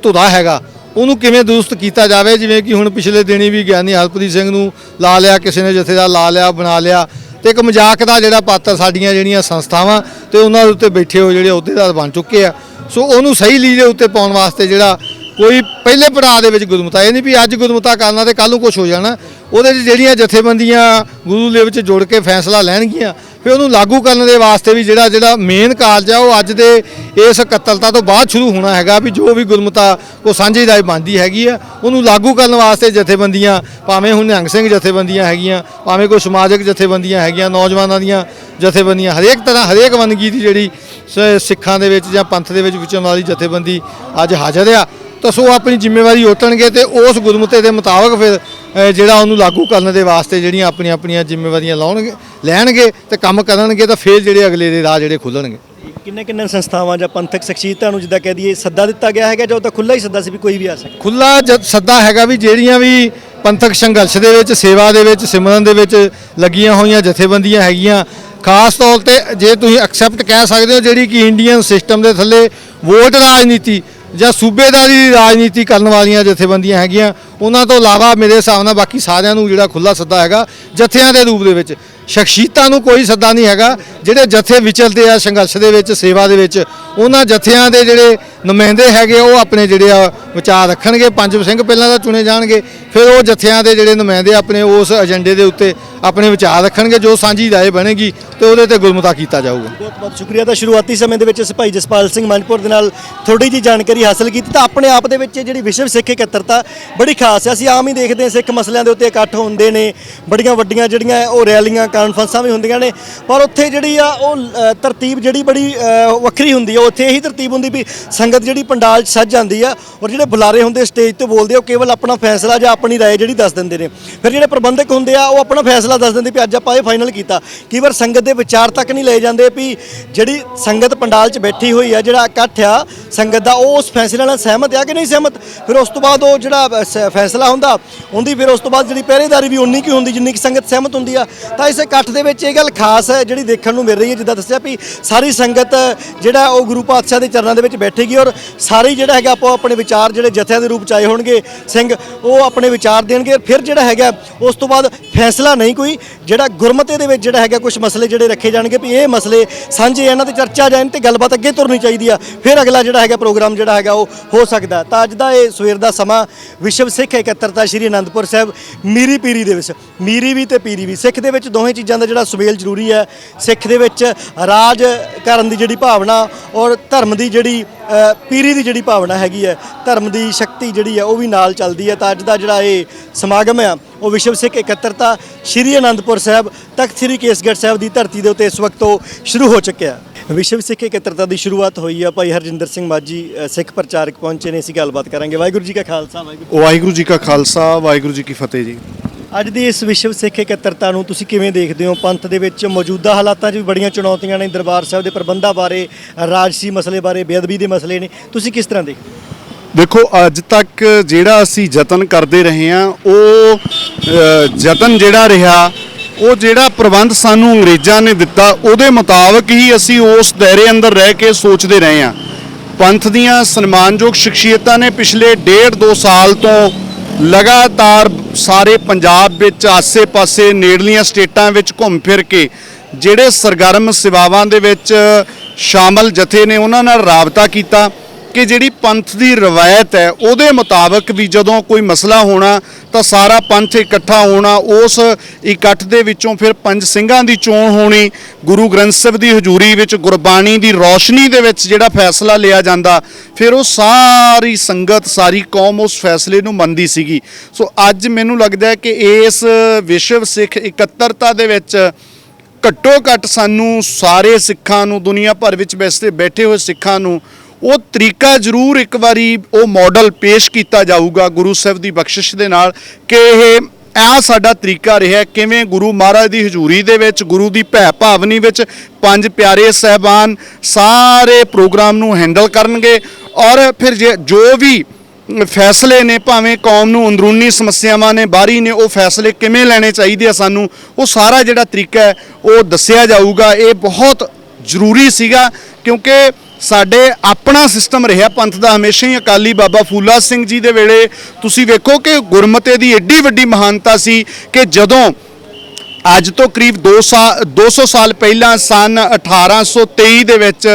ਧੁਰਾ ਹੈਗਾ ਉਹਨੂੰ ਕਿਵੇਂ ਦੁਰਸਤ ਕੀਤਾ ਜਾਵੇ। ਜਿਵੇਂ ਕਿ ਹੁਣ ਪਿਛਲੇ ਦਿਨੀ ਵੀ ਗਿਆਨੀ ਹਰਪ੍ਰੀਤ ਸਿੰਘ ਨੂੰ ਲਾ ਲਿਆ, ਕਿਸੇ ਨੇ ਜਥੇਦਾਰ ਲਾ ਲਿਆ, ਬਣਾ ਲਿਆ, ਤੇ ਇੱਕ ਮਜ਼ਾਕ ਦਾ ਜਿਹੜਾ ਪਾਤਰ ਸਾਡੀਆਂ ਜਿਹੜੀਆਂ ਸੰਸਥਾਵਾਂ ਤੇ ਉਹਨਾਂ ਦੇ ਉੱਤੇ ਬੈਠੇ ਹੋ ਜਿਹੜੇ ਅਹੁਦੇਦਾਰ ਬਣ ਚੁੱਕੇ ਆ। ਸੋ ਉਹਨੂੰ ਸਹੀ ਲੀਹ ਦੇ ਉੱਤੇ ਪਾਉਣ ਵਾਸਤੇ ਜਿਹੜਾ ਕੋਈ ਪਹਿਲੇ ਪੜਾਅ ਦੇ ਵਿੱਚ ਗੁਰਮਤਾ, ਇਹ ਨਹੀਂ ਵੀ ਅੱਜ ਗੁਰਮਤਾ ਕਰਨਾ ਤੇ ਕੱਲ੍ਹ ਨੂੰ ਕੁਝ ਹੋ ਜਾਣਾ। ਉਹਦੇ 'ਚ ਜਿਹੜੀਆਂ ਜਥੇਬੰਦੀਆਂ ਗੁਰੂ ਦੇ ਵਿੱਚ ਜੁੜ ਕੇ ਫੈਸਲਾ ਲੈਣਗੀਆਂ, ਫਿਰ ਉਹਨੂੰ ਲਾਗੂ ਕਰਨ ਦੇ ਵਾਸਤੇ ਵੀ ਜਿਹੜਾ ਮੇਨ ਕਾਰਜ ਆ ਉਹ ਅੱਜ ਦੇ ਇਸ ਇਕੱਤਰਤਾ ਤੋਂ ਬਾਅਦ ਸ਼ੁਰੂ ਹੋਣਾ ਹੈਗਾ। ਵੀ ਜੋ ਵੀ ਗੁਰਮਤਾ ਕੋ ਸਾਂਝੀ ਰਾਏ ਬਣਦੀ ਹੈਗੀ ਆ, ਉਹਨੂੰ ਲਾਗੂ ਕਰਨ ਵਾਸਤੇ ਜਥੇਬੰਦੀਆਂ, ਭਾਵੇਂ ਹੁਣ ਨਿਹੰਗ ਸਿੰਘ ਜਥੇਬੰਦੀਆਂ ਹੈਗੀਆਂ, ਭਾਵੇਂ ਕੋਈ ਸਮਾਜਿਕ ਜਥੇਬੰਦੀਆਂ ਹੈਗੀਆਂ, ਨੌਜਵਾਨਾਂ ਦੀਆਂ ਜਥੇਬੰਦੀਆਂ, ਹਰੇਕ ਤਰ੍ਹਾਂ ਹਰੇਕ ਵੰਨਗੀ ਦੀ ਜਿਹੜੀ ਸਿੱਖਾਂ ਦੇ ਵਿੱਚ ਜਾਂ ਪੰਥ ਦੇ ਵਿੱਚ ਵਿਚਰਨ ਵਾਲੀ ਜਥੇਬੰਦੀ ਅੱਜ ਹਾਜ਼ਰ ਆ, ਤਾਂ ਸੋ ਆਪਣੀ ਜ਼ਿੰਮੇਵਾਰੀ ਓਟਣਗੇ ਤੇ ਉਸ ਗੁਰਮਤੇ ਦੇ ਮੁਤਾਬਕ ਫਿਰ ਜਿਹੜਾ ਉਹਨੂੰ ਲਾਗੂ ਕਰਨ ਦੇ ਵਾਸਤੇ ਜਿਹੜੀਆਂ ਆਪਣੀਆਂ ਜ਼ਿੰਮੇਵਾਰੀਆਂ ਲੈਣਗੇ ਤੇ ਕੰਮ ਕਰਨਗੇ, ਤਾਂ ਫਿਰ ਜਿਹੜੇ ਅਗਲੇ ਦੇ ਰਾਹ ਜਿਹੜੇ ਖੁੱਲਣਗੇ। ਕਿੰਨੇ ਸੰਸਥਾਵਾਂ ਜਾਂ ਪੰਥਕ ਸ਼ਖਸੀਅਤਾਂ ਨੂੰ ਜਿੱਦਾਂ ਕਹਿ ਦਈਏ ਸੱਦਾ ਦਿੱਤਾ ਗਿਆ ਹੈਗਾ, ਜਾਂ ਉਹ ਤਾਂ ਖੁੱਲ੍ਹਾ ਹੀ ਸੱਦਾ ਸੀ ਵੀ ਕੋਈ ਵੀ ਆ ਸਕਦਾ? ਖੁੱਲ੍ਹਾ ਸੱਦਾ ਹੈਗਾ ਵੀ ਜਿਹੜੀਆਂ ਵੀ ਪੰਥਕ ਸੰਘਰਸ਼ ਦੇ ਵਿੱਚ, ਸੇਵਾ ਦੇ ਵਿੱਚ, ਸਿਮਰਨ ਦੇ ਵਿੱਚ ਲੱਗੀਆਂ ਹੋਈਆਂ ਜਥੇਬੰਦੀਆਂ ਹੈਗੀਆਂ, ਖਾਸ ਤੌਰ ਤੇ ਜੇ ਤੁਸੀਂ ਐਕਸੈਪਟ ਕਹਿ ਸਕਦੇ ਹੋ ਜਿਹੜੀ ਕਿ ਇੰਡੀਅਨ ਸਿਸਟਮ ਦੇ ਥੱਲੇ ਵੋਟ ਰਾਜਨੀਤੀ ਜਾਂ ਸੂਬੇਦਾਰੀ ਦੀ ਰਾਜਨੀਤੀ ਕਰਨ ਵਾਲੀਆਂ ਜਥੇਬੰਦੀਆਂ ਹੈਗੀਆਂ, ਉਹਨਾਂ ਤੋਂ ਇਲਾਵਾ ਮੇਰੇ ਹਿਸਾਬ ਨਾਲ ਬਾਕੀ ਸਾਰਿਆਂ ਨੂੰ ਜਿਹੜਾ ਖੁੱਲ੍ਹਾ ਸੱਦਾ ਹੈਗਾ ਜਥਿਆਂ ਦੇ ਰੂਪ ਦੇ ਵਿੱਚ। ਸ਼ਖਸੀਅਤਾਂ ਨੂੰ ਕੋਈ ਸੱਦਾ ਨਹੀਂ ਹੈਗਾ। ਜਿਹੜੇ ਜਥੇ ਵਿਚਰਦੇ ਆ ਸੰਘਰਸ਼ ਦੇ ਵਿੱਚ, ਸੇਵਾ ਦੇ ਵਿੱਚ, ਉਹਨਾਂ ਜਥਿਆਂ ਦੇ ਜਿਹੜੇ ਨੁਮਾਇੰਦੇ ਹੈਗੇ ਉਹ ਆਪਣੇ ਜਿਹੜੇ ਆ ਵਿਚਾਰ ਰੱਖਣਗੇ। 5 ਸਿੰਘ ਪਹਿਲਾਂ ਤਾਂ ਚੁਣੇ ਜਾਣਗੇ, ਫਿਰ ਉਹ ਜਥਿਆਂ ਦੇ ਜਿਹੜੇ ਨੁਮਾਇੰਦੇ ਆਪਣੇ ਉਸ ਏਜੰਡੇ ਦੇ ਉੱਤੇ ਆਪਣੇ ਵਿਚਾਰ ਰੱਖਣਗੇ, ਜੋ ਸਾਂਝੀ ਰਾਏ ਬਣੇਗੀ ਤੇ ਉਹਦੇ ਤੇ ਗੁਰਮਤਾ ਕੀਤਾ ਜਾਊਗਾ। ਬਹੁਤ ਬਹੁਤ ਸ਼ੁਕਰੀਆ। ਤਾਂ ਸ਼ੁਰੂਆਤੀ ਸਮੇਂ ਦੇ ਵਿੱਚ ਅਸੀਂ ਭਾਈ ਜਸਪਾਲ ਸਿੰਘ ਮਨਪੁਰ ਦੇ ਨਾਲ ਥੋੜੀ ਜਿਹੀ ਜਾਣਕਾਰੀ ਹਾਸਲ ਕੀਤੀ। ਤਾਂ ਆਪਣੇ ਆਪ ਦੇ ਵਿੱਚ ਜਿਹੜੀ ਵਿਸ਼ਵ ਸਿੱਖ ਇਕੱਤਰਤਾ ਬੜੀ ਖਾਸ ਹੈ। ਅਸੀਂ ਆਮ ਹੀ ਦੇਖਦੇ ਹਾਂ ਸਿੱਖ ਮਸਲਿਆਂ ਦੇ ਉੱਤੇ ਇਕੱਠ ਹੁੰਦੇ ਨੇ, ਬੜੀਆਂ ਵੱਡੀਆਂ ਜਿਹੜੀਆਂ ਉਹ ਰੈਲੀਆਂ, ਕਾਨਫਰੰਸਾਂ ਵੀ ਹੁੰਦੀਆਂ ਨੇ, ਪਰ ਉੱਥੇ ਜਿਹੜੀ ਆ ਉਹ ਤਰਤੀਬ ਜਿਹੜੀ ਬੜੀ ਵੱਖਰੀ ਹੁੰਦੀ ਆ। ਉੱਥੇ ਇਹੀ ਤਰਤੀਬ ਹੁੰਦੀ ਵੀ ਸੰਗਤ ਜਿਹੜੀ ਪੰਡਾਲ 'ਚ ਸੱਜ ਜਾਂਦੀ ਆ, ਔਰ ਜਿਹੜੇ ਬੁਲਾਰੇ ਹੁੰਦੇ ਸਟੇਜ ਤੇ ਬੋਲਦੇ ਉਹ ਕੇਵਲ ਆਪਣਾ ਫੈਸਲਾ ਜਾਂ ਆਪਣੀ ਰਾਏ ਜਿਹੜੀ ਦੱਸ ਦਿੰਦੇ ਨੇ। ਫਿਰ ਜਿਹੜੇ ਪ੍ਰਬੰਧਕ ਹੁੰਦੇ ਆ ਉਹ ਆਪਣਾ ਫੈਸਲਾ ਦੱਸ ਦਿੰਦੇ ਵੀ ਅੱਜ ਆਪਾਂ ਇਹ ਫਾਈਨਲ ਕੀਤਾ। ਕਈ ਵਾਰ ਸੰਗਤ ਦੇ ਵਿਚਾਰ ਤੱਕ ਨਹੀਂ ਲਏ ਜਾਂਦੇ ਵੀ ਜਿਹੜੀ ਸੰਗਤ ਪੰਡਾਲ 'ਚ ਬੈਠੀ ਹੋਈ ਆ, ਜਿਹੜਾ ਇਕੱਠ ਆ ਸੰਗਤ ਦਾ, ਉਹ ਉਸ ਫੈਸਲੇ ਨਾਲ ਸਹਿਮਤ ਆ ਕਿ ਨਹੀਂ ਸਹਿਮਤ। ਫਿਰ ਉਸ ਤੋਂ ਬਾਅਦ ਉਹ ਜਿਹੜਾ ਫੈਸਲਾ ਹੁੰਦਾ ਉਹਦੀ ਫਿਰ ਉਸ ਤੋਂ ਬਾਅਦ ਜਿਹੜੀ ਪਹਿਰੇਦਾਰੀ ਵੀ ਉਨੀ ਕੀ ਹੁੰਦੀ ਜਿੰਨੀ ਕਿ ਸੰਗਤ ਸਹਿਮਤ ਹੁੰਦੀ ਆ। ਤਾਂ ਇਸ ਇਕੱਠ ਦੇ ਵਿੱਚ ਇਹ ਗੱਲ ਖਾਸ ਹੈ ਜਿਹੜੀ ਦੇਖਣ ਨੂੰ ਮਿਲ ਰਹੀ ਹੈ, ਜਿੱਦਾਂ ਦੱਸਿਆ ਵੀ ਸਾਰੀ ਸੰਗਤ ਜਿਹੜਾ ਉਹ ਗੁਰੂ ਪਾਤਸ਼ਾਹ ਦੇ ਚਰਨਾਂ ਦੇ ਵਿੱਚ ਬੈਠੇਗੀ, ਔਰ ਸਾਰੇ ਜਿਹੜਾ ਹੈਗਾ ਆਪੋ ਆਪਣੇ ਵਿਚਾਰ ਜਿਹੜੇ ਜਥਿਆਂ ਦੇ ਰੂਪ 'ਚ ਆਏ ਹੋਣਗੇ ਸਿੰਘ, ਉਹ ਆਪਣੇ ਵਿਚਾਰ ਦੇਣਗੇ। ਫਿਰ ਜਿਹੜਾ ਹੈਗਾ ਉਸ ਤੋਂ ਬਾਅਦ ਫੈਸਲਾ ਨਹੀਂ ਕੋਈ, ਜਿਹੜਾ ਗੁਰਮਤੇ ਦੇ ਵਿੱਚ ਜਿਹੜਾ ਹੈਗਾ ਕੁਝ ਮਸਲੇ ਜਿਹੜੇ ਰੱਖੇ ਜਾਣਗੇ ਵੀ ਇਹ ਮਸਲੇ ਸਾਂਝੇ, ਇਹਨਾਂ ਤੇ ਚਰਚਾ ਜਾਣ ਤੇ ਗੱਲਬਾਤ ਅੱਗੇ ਤੁਰਨੀ ਚਾਹੀਦੀ ਆ। ਫਿਰ ਅਗਲਾ ਜਿਹੜਾ ਹੈਗਾ ਪ੍ਰੋਗਰਾਮ ਜਿਹੜਾ ਹੈਗਾ ਉਹ ਹੋ ਸਕਦਾ। ਤਾਂ ਅੱਜ ਦਾ ਇਹ ਸਵੇਰ ਦਾ ਸਮਾਂ ਵਿਸ਼ਵ ਸਿੱਖ ਇਕੱਤਰਤਾ ਸ਼੍ਰੀ ਅਨੰਦਪੁਰ ਸਾਹਿਬ ਮੀਰੀ ਪੀਰੀ ਦੇ ਵਿੱਚ, ਮੀਰੀ ਵੀ ਤੇ ਪੀਰੀ ਵੀ ਸਿੱਖ ਦੇ ਵਿੱਚ ਦੋਵੇਂ ਦੋਵੇਂ ਚੀਜ਼ਾਂ ਦਾ ਜਿਹੜਾ ਸੁਮੇਲ ਜ਼ਰੂਰੀ ਹੈ। ਸਿੱਖ ਦੇ ਵਿੱਚ ਰਾਜ ਕਰਨ ਦੀ ਜਿਹੜੀ ਭਾਵਨਾ ਔਰ ਧਰਮ ਦੀ ਜਿਹੜੀ ਪੀਰੀ ਦੀ ਜਿਹੜੀ ਭਾਵਨਾ ਹੈਗੀ ਹੈ, ਧਰਮ ਦੀ ਸ਼ਕਤੀ ਜਿਹੜੀ ਹੈ ਉਹ ਵੀ ਨਾਲ ਚੱਲਦੀ ਹੈ। ਤਾਂ ਅੱਜ ਦਾ ਜਿਹੜਾ ਇਹ ਸਮਾਗਮ ਆ ਉਹ ਵਿਸ਼ਵ ਸਿੱਖ ਇਕੱਤਰਤਾ ਸ਼੍ਰੀ ਅਨੰਦਪੁਰ ਸਾਹਿਬ ਤਖਤ ਸ੍ਰੀ ਕੇਸਗੜ੍ਹ ਸਾਹਿਬ ਦੀ ਧਰਤੀ ਦੇ ਉੱਤੇ ਇਸ ਵਕਤ ਤੋਂ ਸ਼ੁਰੂ ਹੋ ਚੁੱਕਿਆ। ਵਿਸ਼ਵ ਸਿੱਖ ਇਕੱਤਰਤਾ ਦੀ ਸ਼ੁਰੂਆਤ ਹੋਈ ਆ। ਭਾਈ ਹਰਜਿੰਦਰ ਸਿੰਘ ਮਾਝੀ ਸਿੱਖ ਪ੍ਰਚਾਰਕ ਪਹੁੰਚੇ ਨੇ, ਅਸੀਂ ਗੱਲਬਾਤ ਕਰਾਂਗੇ। ਵਾਹਿਗੁਰੂ ਜੀ ਕਾ ਖਾਲਸਾ, ਵਾਹਿਗੁਰੂ ਜੀ ਕਾ ਖਾਲਸਾ, ਵਾਹਿਗੁਰੂ ਜੀ ਕੀ ਫਤਿਹ ਜੀ। ਅੱਜ ਦੀ ਇਸ ਵਿਸ਼ਵ ਸਿੱਖ ਇਕੱਤਰਤਾ ਨੂੰ ਤੁਸੀਂ ਕਿਵੇਂ ਦੇਖਦੇ ਹੋ? ਪੰਥ ਦੇ ਵਿੱਚ ਮੌਜੂਦਾ ਹਾਲਾਤਾਂ 'ਚ ਵੀ ਬੜੀਆਂ ਚੁਣੌਤੀਆਂ ਨੇ, ਦਰਬਾਰ ਸਾਹਿਬ ਦੇ ਪ੍ਰਬੰਧਾਂ ਬਾਰੇ, ਰਾਜਸੀ ਮਸਲੇ ਬਾਰੇ, ਬੇਅਦਬੀ ਦੇ ਮਸਲੇ ਨੇ, ਤੁਸੀਂ ਕਿਸ ਤਰ੍ਹਾਂ ਦੇਖਦੇ? ਦੇਖੋ, ਅੱਜ ਤੱਕ ਜਿਹੜਾ ਅਸੀਂ ਯਤਨ ਕਰਦੇ ਰਹੇ ਹਾਂ ਉਹ ਯਤਨ ਜਿਹੜਾ ਰਿਹਾ, ਉਹ ਜਿਹੜਾ ਪ੍ਰਬੰਧ ਸਾਨੂੰ ਅੰਗਰੇਜ਼ਾਂ ਨੇ ਦਿੱਤਾ ਉਹਦੇ ਮੁਤਾਬਕ ਹੀ ਅਸੀਂ ਉਸ ਦਾਇਰੇ ਅੰਦਰ ਰਹਿ ਕੇ ਸੋਚਦੇ ਰਹੇ ਹਾਂ। ਪੰਥ ਦੀਆਂ ਸਨਮਾਨਯੋਗ ਸ਼ਖਸੀਅਤਾਂ ਨੇ ਪਿਛਲੇ 1.5-2 ਸਾਲ ਤੋਂ ਲਗਾਤਾਰ ਸਾਰੇ ਪੰਜਾਬ ਵਿੱਚ ਆਸੇ-ਪਾਸੇ ਨੇੜਲੀਆਂ ਸਟੇਟਾਂ ਵਿੱਚ ਘੁੰਮ ਫਿਰ ਕੇ ਜਿਹੜੇ ਸਰਗਰਮ ਸੇਵਾਵਾਂ ਦੇ ਵਿੱਚ ਸ਼ਾਮਲ ਜਥੇ ਨੇ ਉਹਨਾਂ ਨਾਲ ਰਾਬਤਾ ਕੀਤਾ ਕਿ ਜਿਹੜੀ ਪੰਥ ਦੀ ਰਵਾਇਤ ਹੈ ਉਹਦੇ ਮੁਤਾਬਕ ਵੀ ਜਦੋਂ ਕੋਈ ਮਸਲਾ ਹੋਣਾ ਤਾਂ ਸਾਰਾ ਪੰਥ ਇਕੱਠਾ ਹੋਣਾ, ਉਸ ਇਕੱਠ ਦੇ ਵਿੱਚੋਂ ਫਿਰ 5 ਸਿੰਘਾਂ ਦੀ ਚੋਣ ਹੋਣੀ, ਗੁਰੂ ਗ੍ਰੰਥ ਸਾਹਿਬ ਦੀ ਹਜ਼ੂਰੀ ਵਿੱਚ ਗੁਰਬਾਣੀ ਦੀ ਰੌਸ਼ਨੀ ਦੇ ਵਿੱਚ ਜਿਹੜਾ ਫੈਸਲਾ ਲਿਆ ਜਾਂਦਾ, ਫਿਰ ਉਹ ਸਾਰੀ ਸੰਗਤ, ਸਾਰੀ ਕੌਮ ਉਸ ਫੈਸਲੇ ਨੂੰ ਮੰਨਦੀ ਸੀਗੀ। ਸੋ ਅੱਜ ਮੈਨੂੰ ਲੱਗਦਾ ਹੈ ਕਿ ਇਸ ਵਿਸ਼ਵ ਸਿੱਖ ਇਕੱਤਰਤਾ ਦੇ ਵਿੱਚ ਘੱਟੋ ਘੱਟ ਸਾਨੂੰ ਸਾਰੇ ਸਿੱਖਾਂ ਨੂੰ, ਦੁਨੀਆ ਭਰ ਵਿੱਚ ਬੈਠੇ ਹੋਏ ਸਿੱਖਾਂ ਨੂੰ ਉਹ ਤਰੀਕਾ ਜ਼ਰੂਰ ਇੱਕ ਵਾਰੀ ਉਹ ਮਾਡਲ ਪੇਸ਼ ਕੀਤਾ ਜਾਊਗਾ ਗੁਰੂ ਸਾਹਿਬ ਦੀ ਬਖਸ਼ਿਸ਼ ਦੇ ਨਾਲ ਕਿ ਇਹ ਸਾਡਾ ਤਰੀਕਾ ਰਿਹਾ ਕਿਵੇਂ ਗੁਰੂ ਮਹਾਰਾਜ ਦੀ ਹਜ਼ੂਰੀ ਦੇ ਵਿੱਚ, ਗੁਰੂ ਦੀ ਭੈ ਭਾਵਨੀ ਵਿੱਚ 5 ਪਿਆਰੇ ਸਾਹਿਬਾਨ ਸਾਰੇ ਪ੍ਰੋਗਰਾਮ ਨੂੰ ਹੈਂਡਲ ਕਰਨਗੇ। ਔਰ ਫਿਰ ਜੋ ਵੀ ਫੈਸਲੇ ਨੇ, ਭਾਵੇਂ ਕੌਮ ਨੂੰ ਅੰਦਰੂਨੀ ਸਮੱਸਿਆਵਾਂ ਨੇ, ਬਾਹਰੀ ਨੇ, ਉਹ ਫੈਸਲੇ ਕਿਵੇਂ ਲੈਣੇ ਚਾਹੀਦੇ ਆ ਸਾਨੂੰ, ਉਹ ਸਾਰਾ ਜਿਹੜਾ ਤਰੀਕਾ ਹੈ ਉਹ ਦੱਸਿਆ ਜਾਊਗਾ। ਇਹ ਬਹੁਤ ਜ਼ਰੂਰੀ ਸੀਗਾ ਕਿਉਂਕਿ ਸਾਡੇ ਆਪਣਾ ਸਿਸਟਮ ਰਿਹਾ ਪੰਥ ਦਾ ਹਮੇਸ਼ਾ ਹੀ। ਅਕਾਲੀ ਬਾਬਾ ਫੂਲਾ ਸਿੰਘ ਜੀ ਦੇ ਵੇਲੇ ਤੁਸੀਂ ਵੇਖੋ ਕਿ ਗੁਰਮਤਿ ਦੀ ਏਡੀ ਵੱਡੀ ਮਹਾਨਤਾ ਸੀ ਕਿ ਜਦੋਂ ਅੱਜ ਤੋਂ ਕਰੀਬ 200 ਸਾਲ ਪਹਿਲਾਂ ਸਨ 1823 ਦੇ ਵਿੱਚ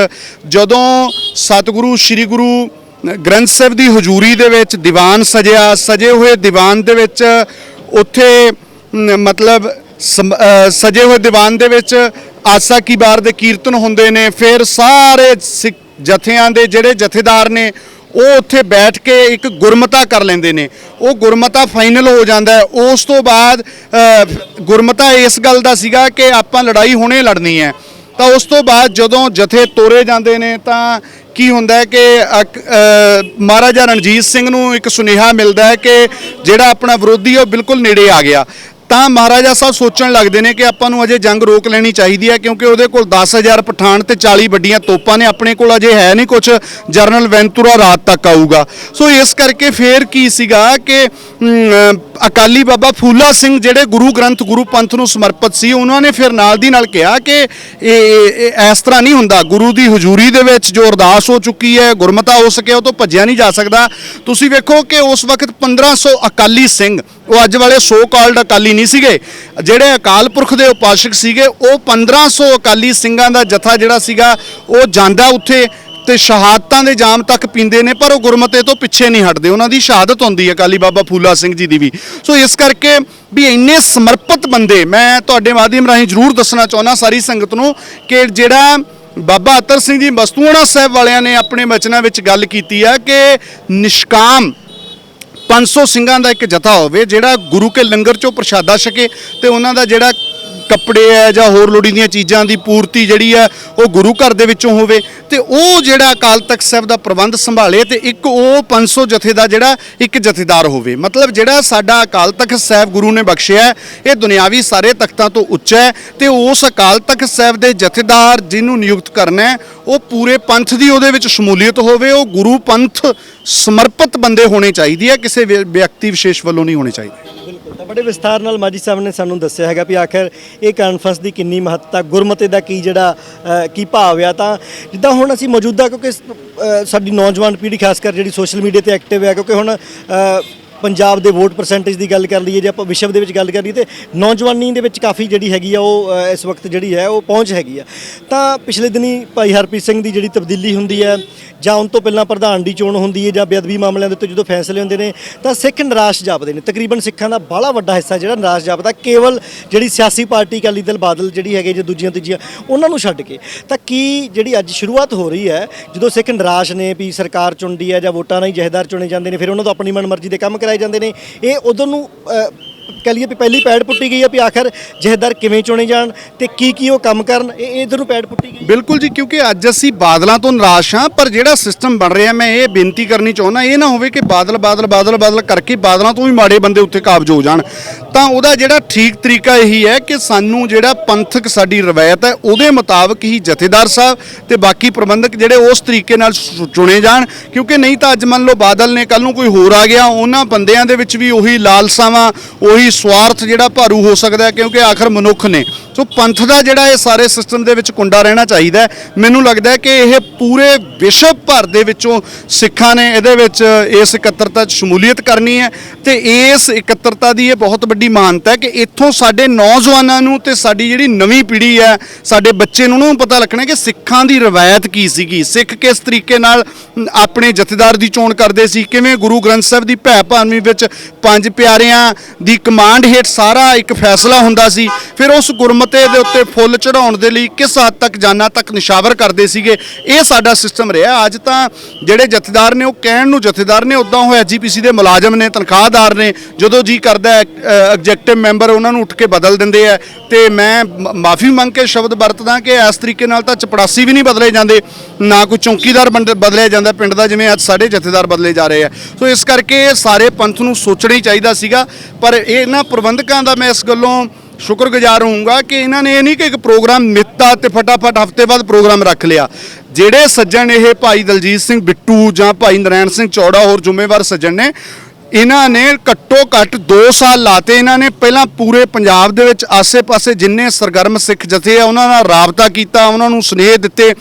ਜਦੋਂ ਸਤਿਗੁਰੂ ਸ੍ਰੀ ਗੁਰੂ ਗ੍ਰੰਥ ਸਾਹਿਬ ਦੀ ਹਜ਼ੂਰੀ ਦੇ ਵਿੱਚ ਦੀਵਾਨ ਸਜਿਆ, ਸਜੇ ਹੋਏ ਦੀਵਾਨ ਦੇ ਵਿੱਚ ਉੱਥੇ ਮਤਲਬ ਸਜੇ ਹੋਏ ਦੀਵਾਨ ਦੇ ਵਿੱਚ ਆਸਾ ਕੀ ਬਾਰ ਦੇ ਕੀਰਤਨ ਹੁੰਦੇ ਨੇ, ਫਿਰ ਸਾਰੇ ਸਿੱਖ ਜਥਿਆਂ ਦੇ ਜਿਹੜੇ ਜਥੇਦਾਰ ਨੇ ਉਹ ਉੱਥੇ ਬੈਠ ਕੇ ਇੱਕ ਗੁਰਮਤਾ ਕਰ ਲੈਂਦੇ ਨੇ, ਉਹ ਗੁਰਮਤਾ ਫਾਈਨਲ ਹੋ ਜਾਂਦਾ ਹੈ। ਉਸ ਤੋਂ ਬਾਅਦ ਗੁਰਮਤਾ ਇਸ ਗੱਲ ਦਾ ਸੀਗਾ ਕਿ ਆਪਾਂ ਲੜਾਈ ਹੁਣੇ ਲੜਨੀ ਹੈ। ਤਾਂ ਉਸ ਤੋਂ ਬਾਅਦ ਜਦੋਂ ਜਥੇ ਤੋਰੇ ਜਾਂਦੇ ਨੇ ਤਾਂ ਕੀ ਹੁੰਦਾ ਹੈ ਕਿ ਮਹਾਰਾਜਾ ਰਣਜੀਤ ਸਿੰਘ ਨੂੰ ਇੱਕ ਸੁਨੇਹਾ ਮਿਲਦਾ ਹੈ ਕਿ ਜਿਹੜਾ ਆਪਣਾ ਵਿਰੋਧੀ ਉਹ ਬਿਲਕੁਲ ਨੇੜੇ ਆ ਗਿਆ। ਤਾਂ ਮਹਾਰਾਜਾ ਸਾਹਿਬ ਸੋਚਣ ਲੱਗਦੇ ਨੇ ਕਿ ਆਪਾਂ ਨੂੰ ਅਜੇ ਜੰਗ ਰੋਕ ਲੈਣੀ ਚਾਹੀਦੀ ਹੈ ਕਿਉਂਕਿ ਉਹਦੇ ਕੋਲ 10,000 ਪਠਾਨ ਤੇ 40 ਵੱਡੀਆਂ ਤੋਪਾਂ ਨੇ, ਆਪਣੇ ਕੋਲ ਅਜੇ ਹੈ ਨਹੀਂ ਕੁਝ, ਜਰਨਲ ਵੈਂਤੂਰਾ ਰਾਤ ਤੱਕ ਆਊਗਾ। ਸੋ ਇਸ ਕਰਕੇ ਫੇਰ ਕੀ ਸੀਗਾ ਕਿ ਅਕਾਲੀ ਬਾਬਾ ਫੂਲਾ ਸਿੰਘ ਜਿਹੜੇ ਗੁਰੂ ਗ੍ਰੰਥ ਗੁਰੂ ਪੰਥ ਨੂੰ ਸਮਰਪਿਤ ਸੀ, ਉਹਨਾਂ ਨੇ ਫਿਰ ਨਾਲ ਦੀ ਨਾਲ ਕਿਹਾ ਕਿ ਇਹ ਇਸ ਤਰ੍ਹਾਂ ਨਹੀਂ ਹੁੰਦਾ। ਗੁਰੂ ਦੀ ਹਜ਼ੂਰੀ ਦੇ ਵਿੱਚ ਜੋ ਅਰਦਾਸ ਹੋ ਚੁੱਕੀ ਹੈ, ਗੁਰਮਤਾ ਹੋ ਸਕਿਆ, ਉਹ ਤੋਂ ਭੱਜਿਆ ਨਹੀਂ ਜਾ ਸਕਦਾ। ਤੁਸੀਂ ਵੇਖੋ ਕਿ ਉਸ ਵਕਤ 1500 ਅਕਾਲੀ ਸਿੰਘ, ਉਹ ਅੱਜ ਵਾਲੇ ਸੋ ਕਾਲਡ ਅਕਾਲੀ ਨਹੀਂ ਸੀਗੇ, ਜਿਹੜੇ ਅਕਾਲ ਪੁਰਖ ਦੇ ਉਪਾਸ਼ਕ ਸੀਗੇ, ਉਹ 1500 ਅਕਾਲੀ ਸਿੰਘਾਂ ਦਾ ਜਥਾ ਜਿਹੜਾ ਸੀਗਾ ਉਹ ਜਾਂਦਾ ਉੱਥੇ ਤੇ ਸ਼ਹਾਦਤਾਂ ਦੇ ਜਾਮ ਤੱਕ ਪੀਂਦੇ ਨੇ, ਪਰ ਉਹ ਗੁਰਮਤੇ ਤੋਂ ਪਿੱਛੇ ਨਹੀਂ ਹਟਦੇ। ਉਹਨਾਂ ਦੀ ਸ਼ਹਾਦਤ ਹੁੰਦੀ ਹੈ ਅਕਾਲੀ ਬਾਬਾ ਫੂਲਾ ਸਿੰਘ ਜੀ ਦੀ ਵੀ। ਸੋ ਇਸ ਕਰਕੇ ਵੀ ਇੰਨੇ ਸਮਰਪਿਤ ਬੰਦੇ, ਮੈਂ ਤੁਹਾਡੇ ਮਾਧਿਅਮ ਰਾਹੀਂ ਜ਼ਰੂਰ ਦੱਸਣਾ ਚਾਹੁੰਦਾ ਸਾਰੀ ਸੰਗਤ ਨੂੰ ਕਿ ਜਿਹੜਾ ਬਾਬਾ ਅਤਰ ਸਿੰਘ ਜੀ ਮਸਤੂਆਣਾ ਸਾਹਿਬ ਵਾਲਿਆਂ ਨੇ ਆਪਣੇ ਬਚਨਾਂ ਵਿੱਚ ਗੱਲ ਕੀਤੀ ਆ ਕਿ ਨਿਸ਼ਕਾਮ 500 ਸਿੰਘਾਂ ਦਾ ਇੱਕ ਜਥਾ ਹੋਵੇ ਜਿਹੜਾ ਗੁਰੂ ਕੇ ਲੰਗਰ ਚੋਂ ਪ੍ਰਸ਼ਾਦਾ ਛਕੇ ਤੇ ਉਹਨਾਂ ਦਾ ਜਿਹੜਾ ਕੱਪੜੇ ਹੈ ਜਾਂ ਹੋਰ ਲੋੜੀਂਦੀਆਂ ਚੀਜ਼ਾਂ ਦੀ ਪੂਰਤੀ ਜਿਹੜੀ ਹੈ ਉਹ ਗੁਰੂ ਘਰ ਦੇ ਵਿੱਚੋਂ ਹੋਵੇ ਤੇ ਉਹ ਜਿਹੜਾ ਅਕਾਲ ਤਖਤ ਸਾਹਿਬ ਦਾ ਪ੍ਰਬੰਧ ਸੰਭਾਲੇ ਤੇ ਇੱਕ ਉਹ 500 ਜਥੇ ਦਾ ਜਿਹੜਾ ਇੱਕ ਜਥੇਦਾਰ ਹੋਵੇ। ਮਤਲਬ ਜਿਹੜਾ ਸਾਡਾ ਅਕਾਲ ਤਖਤ ਸਾਹਿਬ ਗੁਰੂ ਨੇ ਬਖਸ਼ਿਆ ਇਹ ਦੁਨਿਆਵੀ ਸਾਰੇ ਤਖਤਾਂ ਤੋਂ ਉੱਚਾ ਹੈ ਤੇ ਉਸ ਅਕਾਲ ਤਖਤ ਸਾਹਿਬ ਦੇ ਜਥੇਦਾਰ ਜਿਹਨੂੰ ਨਿਯੁਕਤ ਕਰਨਾ ਹੈ ਉਹ ਪੂਰੇ ਪੰਥ ਦੀ ਉਹਦੇ ਵਿੱਚ ਸ਼ਮੂਲੀਅਤ ਹੋਵੇ, ਉਹ ਗੁਰੂ ਪੰਥ ਸਮਰਪਿਤ ਬੰਦੇ ਹੋਣੇ ਚਾਹੀਦੇ ਆ, ਕਿਸੇ ਵਿਅਕਤੀ ਵਿਸ਼ੇਸ਼ ਵੱਲੋਂ ਨਹੀਂ ਹੋਣੇ ਚਾਹੀਦੇ। ਬਿਲਕੁਲ। ਤਾਂ ਬੜੇ ਵਿਸਥਾਰ ਨਾਲ ਮਾਝੀ ਸਾਹਿਬ ਨੇ ਸਾਨੂੰ ਦੱਸਿਆ ਹੈਗਾ ਵੀ ਆਖਰ ਇਹ ਕਾਨਫਰੰਸ ਦੀ ਕਿੰਨੀ ਮਹੱਤਤਾ, ਗੁਰਮਤੇ ਦਾ ਕੀ ਜਿਹੜਾ ਕੀ ਭਾਵ ਆ। ਤਾਂ ਜਿੱਦਾਂ ਹੁਣ ਅਸੀਂ ਮੌਜੂਦਾ ਕਿਉਂਕਿ ਸਾਡੀ ਨੌਜਵਾਨ ਪੀੜ੍ਹੀ ਖਾਸ ਕਰ ਜਿਹੜੀ ਸੋਸ਼ਲ ਮੀਡੀਆ ਤੇ ਐਕਟਿਵ ਹੈ, ਕਿਉਂਕਿ ਹੁਣ ਪੰਜਾਬ ਦੇ ਵੋਟ ਪਰਸੈਂਟੇਜ ਦੀ ਗੱਲ ਕਰ ਲਈਏ, ਜੇ ਆਪਾਂ ਵਿਸ਼ਵ ਦੇ ਵਿੱਚ ਗੱਲ ਕਰ ਲਈਏ, ਤੇ ਨੌਜਵਾਨੀ ਦੇ ਵਿੱਚ ਕਾਫੀ ਜਿਹੜੀ ਹੈਗੀ ਆ ਉਹ ਇਸ ਵਕਤ ਜਿਹੜੀ ਹੈ ਉਹ ਪਹੁੰਚ ਹੈਗੀ ਆ। ਤਾਂ ਪਿਛਲੇ ਦਿਨੀ ਭਾਈ ਹਰਪ੍ਰੀਤ ਸਿੰਘ ਦੀ ਜਿਹੜੀ ਤਬਦੀਲੀ ਹੁੰਦੀ ਹੈ, ਜਾਂ ਉਨ ਤੋਂ ਪਹਿਲਾਂ ਪ੍ਰਧਾਨ ਦੀ ਚੋਣ ਹੁੰਦੀ ਹੈ, ਜਾਂ ਬੇਅਦਬੀ ਮਾਮਲਿਆਂ ਦੇ ਉੱਤੇ ਜਦੋਂ ਫੈਸਲੇ ਹੁੰਦੇ ਨੇ, ਤਾਂ ਸਿੱਖ ਨਿਰਾਸ਼ ਜਾਪਦੇ ਨੇ। ਤਕਰੀਬਨ ਸਿੱਖਾਂ ਦਾ ਬਾਹਲਾ ਵੱਡਾ ਹਿੱਸਾ ਜਿਹੜਾ ਨਿਰਾਸ਼ ਜਾਪਦਾ, ਕੇਵਲ ਜਿਹੜੀ ਸਿਆਸੀ ਪਾਰਟੀ ਅਕਾਲੀ ਦਲ ਬਾਦਲ ਜਿਹੜੀ ਹੈਗੇ ਜਾਂ ਦੂਜੀਆਂ ਤੀਜੀਆਂ ਉਹਨਾਂ ਨੂੰ ਛੱਡ ਕੇ। ਤਾਂ ਕੀ ਜਿਹੜੀ ਅੱਜ ਸ਼ੁਰੂਆਤ ਹੋ ਰਹੀ ਹੈ, ਜਦੋਂ ਸਿੱਖ ਨਿਰਾਸ਼ ਨੇ ਵੀ ਸਰਕਾਰ ਚੁਣਦੀ ਹੈ ਜਾਂ ਵੋਟਾਂ ਨਾਲ ਹੀ ਜਥੇਦਾਰ ਚੁਣੇ ਜਾਂਦੇ ਨੇ, ਫਿਰ ਉਹਨਾਂ ਤੋਂ ਆਪਣੀ ਮਨਮਰਜ਼ੀ ਦੇ ਕੰਮ ਕਰਾਏ ਜਾਂਦੇ ਨੇ, ਇਹ ਉਦੋਂ ਨੂੰ ਕਹ ਲਈਏ ਵੀ ਪਹਿਲੀ ਪੈੜ ਪੁੱਟੀ ਗਈ ਹੈ ਵੀ ਆਖਰ ਜਥੇਦਾਰ ਕਿਵੇਂ ਚੁਣੇ ਜਾਣ ਤੇ ਕੀ ਉਹ ਕੰਮ ਕਰਨ, ਇਹ ਇਧਰ ਨੂੰ ਪੈੜ ਪੁੱਟੀ ਗਈ। ਬਿਲਕੁਲ ਜੀ, ਕਿਉਂਕਿ ਅੱਜ ਅਸੀਂ ਬਾਦਲਾਂ ਤੋਂ ਨਿਰਾਸ਼ ਹਾਂ, ਪਰ ਜਿਹੜਾ ਸਿਸਟਮ ਬਣ ਰਿਹਾ, ਮੈਂ ਇਹ ਬੇਨਤੀ ਕਰਨੀ ਚਾਹੁੰਦਾ, ਇਹ ਨਾ ਹੋਵੇ ਕਿ ਬਾਦਲ ਕਰਕੇ ਬਾਦਲਾਂ ਤੋਂ ਵੀ ਮਾੜੇ ਬੰਦੇ ਉੱਥੇ ਕਾਬਜ ਹੋ ਜਾਣ। ਤਾਂ ਉਹਦਾ ਜਿਹੜਾ ਠੀਕ ਤਰੀਕਾ ਇਹੀ ਹੈ ਕਿ ਸਾਨੂੰ ਜਿਹੜਾ ਪੰਥਕ ਸਾਡੀ ਰਵਾਇਤ ਹੈ ਉਹਦੇ ਮੁਤਾਬਕ ਹੀ ਜਥੇਦਾਰ ਸਾਹਿਬ ਤੇ ਬਾਕੀ ਪ੍ਰਬੰਧਕ ਜਿਹੜੇ ਉਸ ਤਰੀਕੇ ਨਾਲ ਚੁਣੇ ਜਾਣ। ਕਿਉਂਕਿ ਨਹੀਂ ਤਾਂ ਅੱਜ ਮੰਨ ਲਓ ਬਾਦਲ ਨੇ, ਕੱਲ ਨੂੰ ਕੋਈ ਹੋਰ ਆ ਗਿਆ, ਉਹਨਾਂ ਬੰਦਿਆਂ ਦੇ ਵਿੱਚ ਵੀ ਉਹੀ ਲਾਲਸਾਵਾਂ, ਉਹੀ ਸਵਾਰਥ ਜਿਹੜਾ ਭਾਰੂ ਹੋ ਸਕਦਾ ਹੈ, ਕਿਉਂਕਿ ਆਖਰ ਮਨੁੱਖ ਨੇ। ਸੋ ਪੰਥ ਦਾ ਜਿਹੜਾ ਇਹ ਸਾਰੇ ਸਿਸਟਮ ਦੇ ਵਿੱਚ ਕੁੰਡਾ ਰਹਿਣਾ ਚਾਹੀਦਾ ਹੈ। ਮੈਨੂੰ ਲੱਗਦਾ ਹੈ ਕਿ ਇਹ ਪੂਰੇ ਵਿਸ਼ਵ ਭਰ ਦੇ ਵਿੱਚੋਂ ਸਿੱਖਾਂ ਨੇ ਇਹਦੇ ਵਿੱਚ ਇਸ ਇਕੱਤਰਤਾ 'ਚ ਸ਼ਮੂਲੀਅਤ ਕਰਨੀ ਹੈ, ਤੇ ਇਸ ਇਕੱਤਰਤਾ ਦੀ ਇਹ ਬਹੁਤ ਵੱਡੀ ਮਾਨਤਾ ਹੈ ਕਿ ਇੱਥੋਂ ਸਾਡੇ ਨੌਜਵਾਨਾਂ ਨੂੰ ਤੇ ਸਾਡੀ ਜਿਹੜੀ ਨਵੀਂ ਪੀੜ੍ਹੀ ਹੈ, ਸਾਡੇ ਬੱਚੇ ਨੂੰ ਉਹਨਾਂ ਨੂੰ ਪਤਾ ਲੱਗਣਾ ਕਿ ਸਿੱਖਾਂ ਦੀ ਰਵਾਇਤ ਕੀ ਸੀਗੀ, ਸਿੱਖ ਕਿਸ ਤਰੀਕੇ ਨਾਲ ਆਪਣੇ ਜਥੇਦਾਰ ਦੀ ਚੋਣ ਕਰਦੇ ਸੀ, ਕਿਵੇਂ ਗੁਰੂ ਗ੍ਰੰਥ ਸਾਹਿਬ ਦੀ ਭੈ ਭਾਵਨੀ ਵਿੱਚ ਪੰਜ ਪਿਆਰਿਆਂ ਦੀ ਕਮਾਂਡ ਹੇਠ ਸਾਰਾ ਇੱਕ ਫੈਸਲਾ ਹੁੰਦਾ ਸੀ, ਫਿਰ ਉਸ ਗੁਰਮਤੇ ਦੇ ਉੱਤੇ ਫੁੱਲ ਚੜਾਉਣ ਦੇ ਲਈ ਕਿਸ ਹੱਦ ਤੱਕ ਜਾਨਾਂ ਤੱਕ ਨਿਸ਼ਾਵਰ ਕਰਦੇ ਸੀਗੇ। ਇਹ ਸਾਡਾ ਸਿਸਟਮ ਰਿਹਾ। ਅੱਜ ਤਾਂ ਜਿਹੜੇ ਜਥੇਦਾਰ ਨੇ ਉਹ ਕਹਿਣ ਨੂੰ ਜਥੇਦਾਰ ਨੇ, ਉੱਦਾਂ ਉਹ ਐਜੀਪੀਸੀ ਦੇ ਮੁਲਾਜ਼ਮ ਨੇ, ਤਨਖਾਹਦਾਰ ਨੇ, ਜਦੋਂ ਜੀ ਕਰਦਾ ਐਗਜ਼ੈਕਟਿਵ ਮੈਂਬਰ ਉਹਨਾਂ ਨੂੰ ਉੱਠ ਕੇ ਬਦਲ ਦਿੰਦੇ ਆ। ਤੇ ਮੈਂ ਮਾਫੀ ਮੰਗ ਕੇ ਸ਼ਬਦ ਵਰਤਦਾ ਕਿ ਇਸ ਤਰੀਕੇ ਨਾਲ ਤਾਂ ਚਪੜਾਸੀ ਵੀ ਨਹੀਂ ਬਦਲੇ ਜਾਂਦੇ, ਨਾ ਕੋਈ ਚੌਕੀਦਾਰ ਬਦਲਿਆ ਜਾਂਦਾ ਪਿੰਡ ਦਾ, ਜਿਵੇਂ ਅੱਜ ਸਾਡੇ ਜਥੇਦਾਰ ਬਦਲੇ ਜਾ ਰਹੇ ਆ। ਸੋ ਇਸ ਕਰਕੇ ਸਾਰੇ ਪੰਥ ਨੂੰ ਸੋਚਣਾ ਹੀ ਚਾਹੀਦਾ ਸੀਗਾ। ਪਰ ਇਹਨਾਂ ਪ੍ਰਬੰਧਕਾਂ ਦਾ ਮੈਂ ਇਸ ਗੱਲੋਂ ਸ਼ੁਕਰਗੁਜ਼ਾਰ ਹੋਊਂਗਾ ਕਿ ਇਹਨਾਂ ਨੇ ਇਹ ਨਹੀਂ ਕਿ ਇੱਕ ਪ੍ਰੋਗਰਾਮ ਮਿੱਤਾ ਤੇ ਫਟਾਫਟ ਹਫ਼ਤੇ ਬਾਅਦ ਪ੍ਰੋਗਰਾਮ ਰੱਖ ਲਿਆ। ਜਿਹੜੇ ਸੱਜਣ ਇਹ ਭਾਈ ਦਲਜੀਤ ਸਿੰਘ ਬਿੱਟੂ ਜਾਂ ਭਾਈ ਨਰੈਣ ਸਿੰਘ ਚੌੜਾ ਹੋਰ ਜ਼ਿੰਮੇਵਾਰ ਸੱਜਣ ਨੇ, ਇਹਨਾਂ ਨੇ ਘੱਟੋ ਘੱਟ 2 ਸਾਲ ਲਾਤੇ। ਇਹਨਾਂ ਨੇ ਪਹਿਲਾਂ ਪੂਰੇ ਪੰਜਾਬ ਦੇ ਵਿੱਚ ਆਸੇ-ਪਾਸੇ ਜਿੰਨੇ ਸਰਗਰਮ ਸਿੱਖ ਜਥੇ ਆ ਉਹਨਾਂ ਨਾਲ ਰਾਬਤਾ ਕੀਤਾ, ਉਹਨਾਂ ਨੂੰ ਸੁਨੇਹੇ ਦਿੱਤੇ,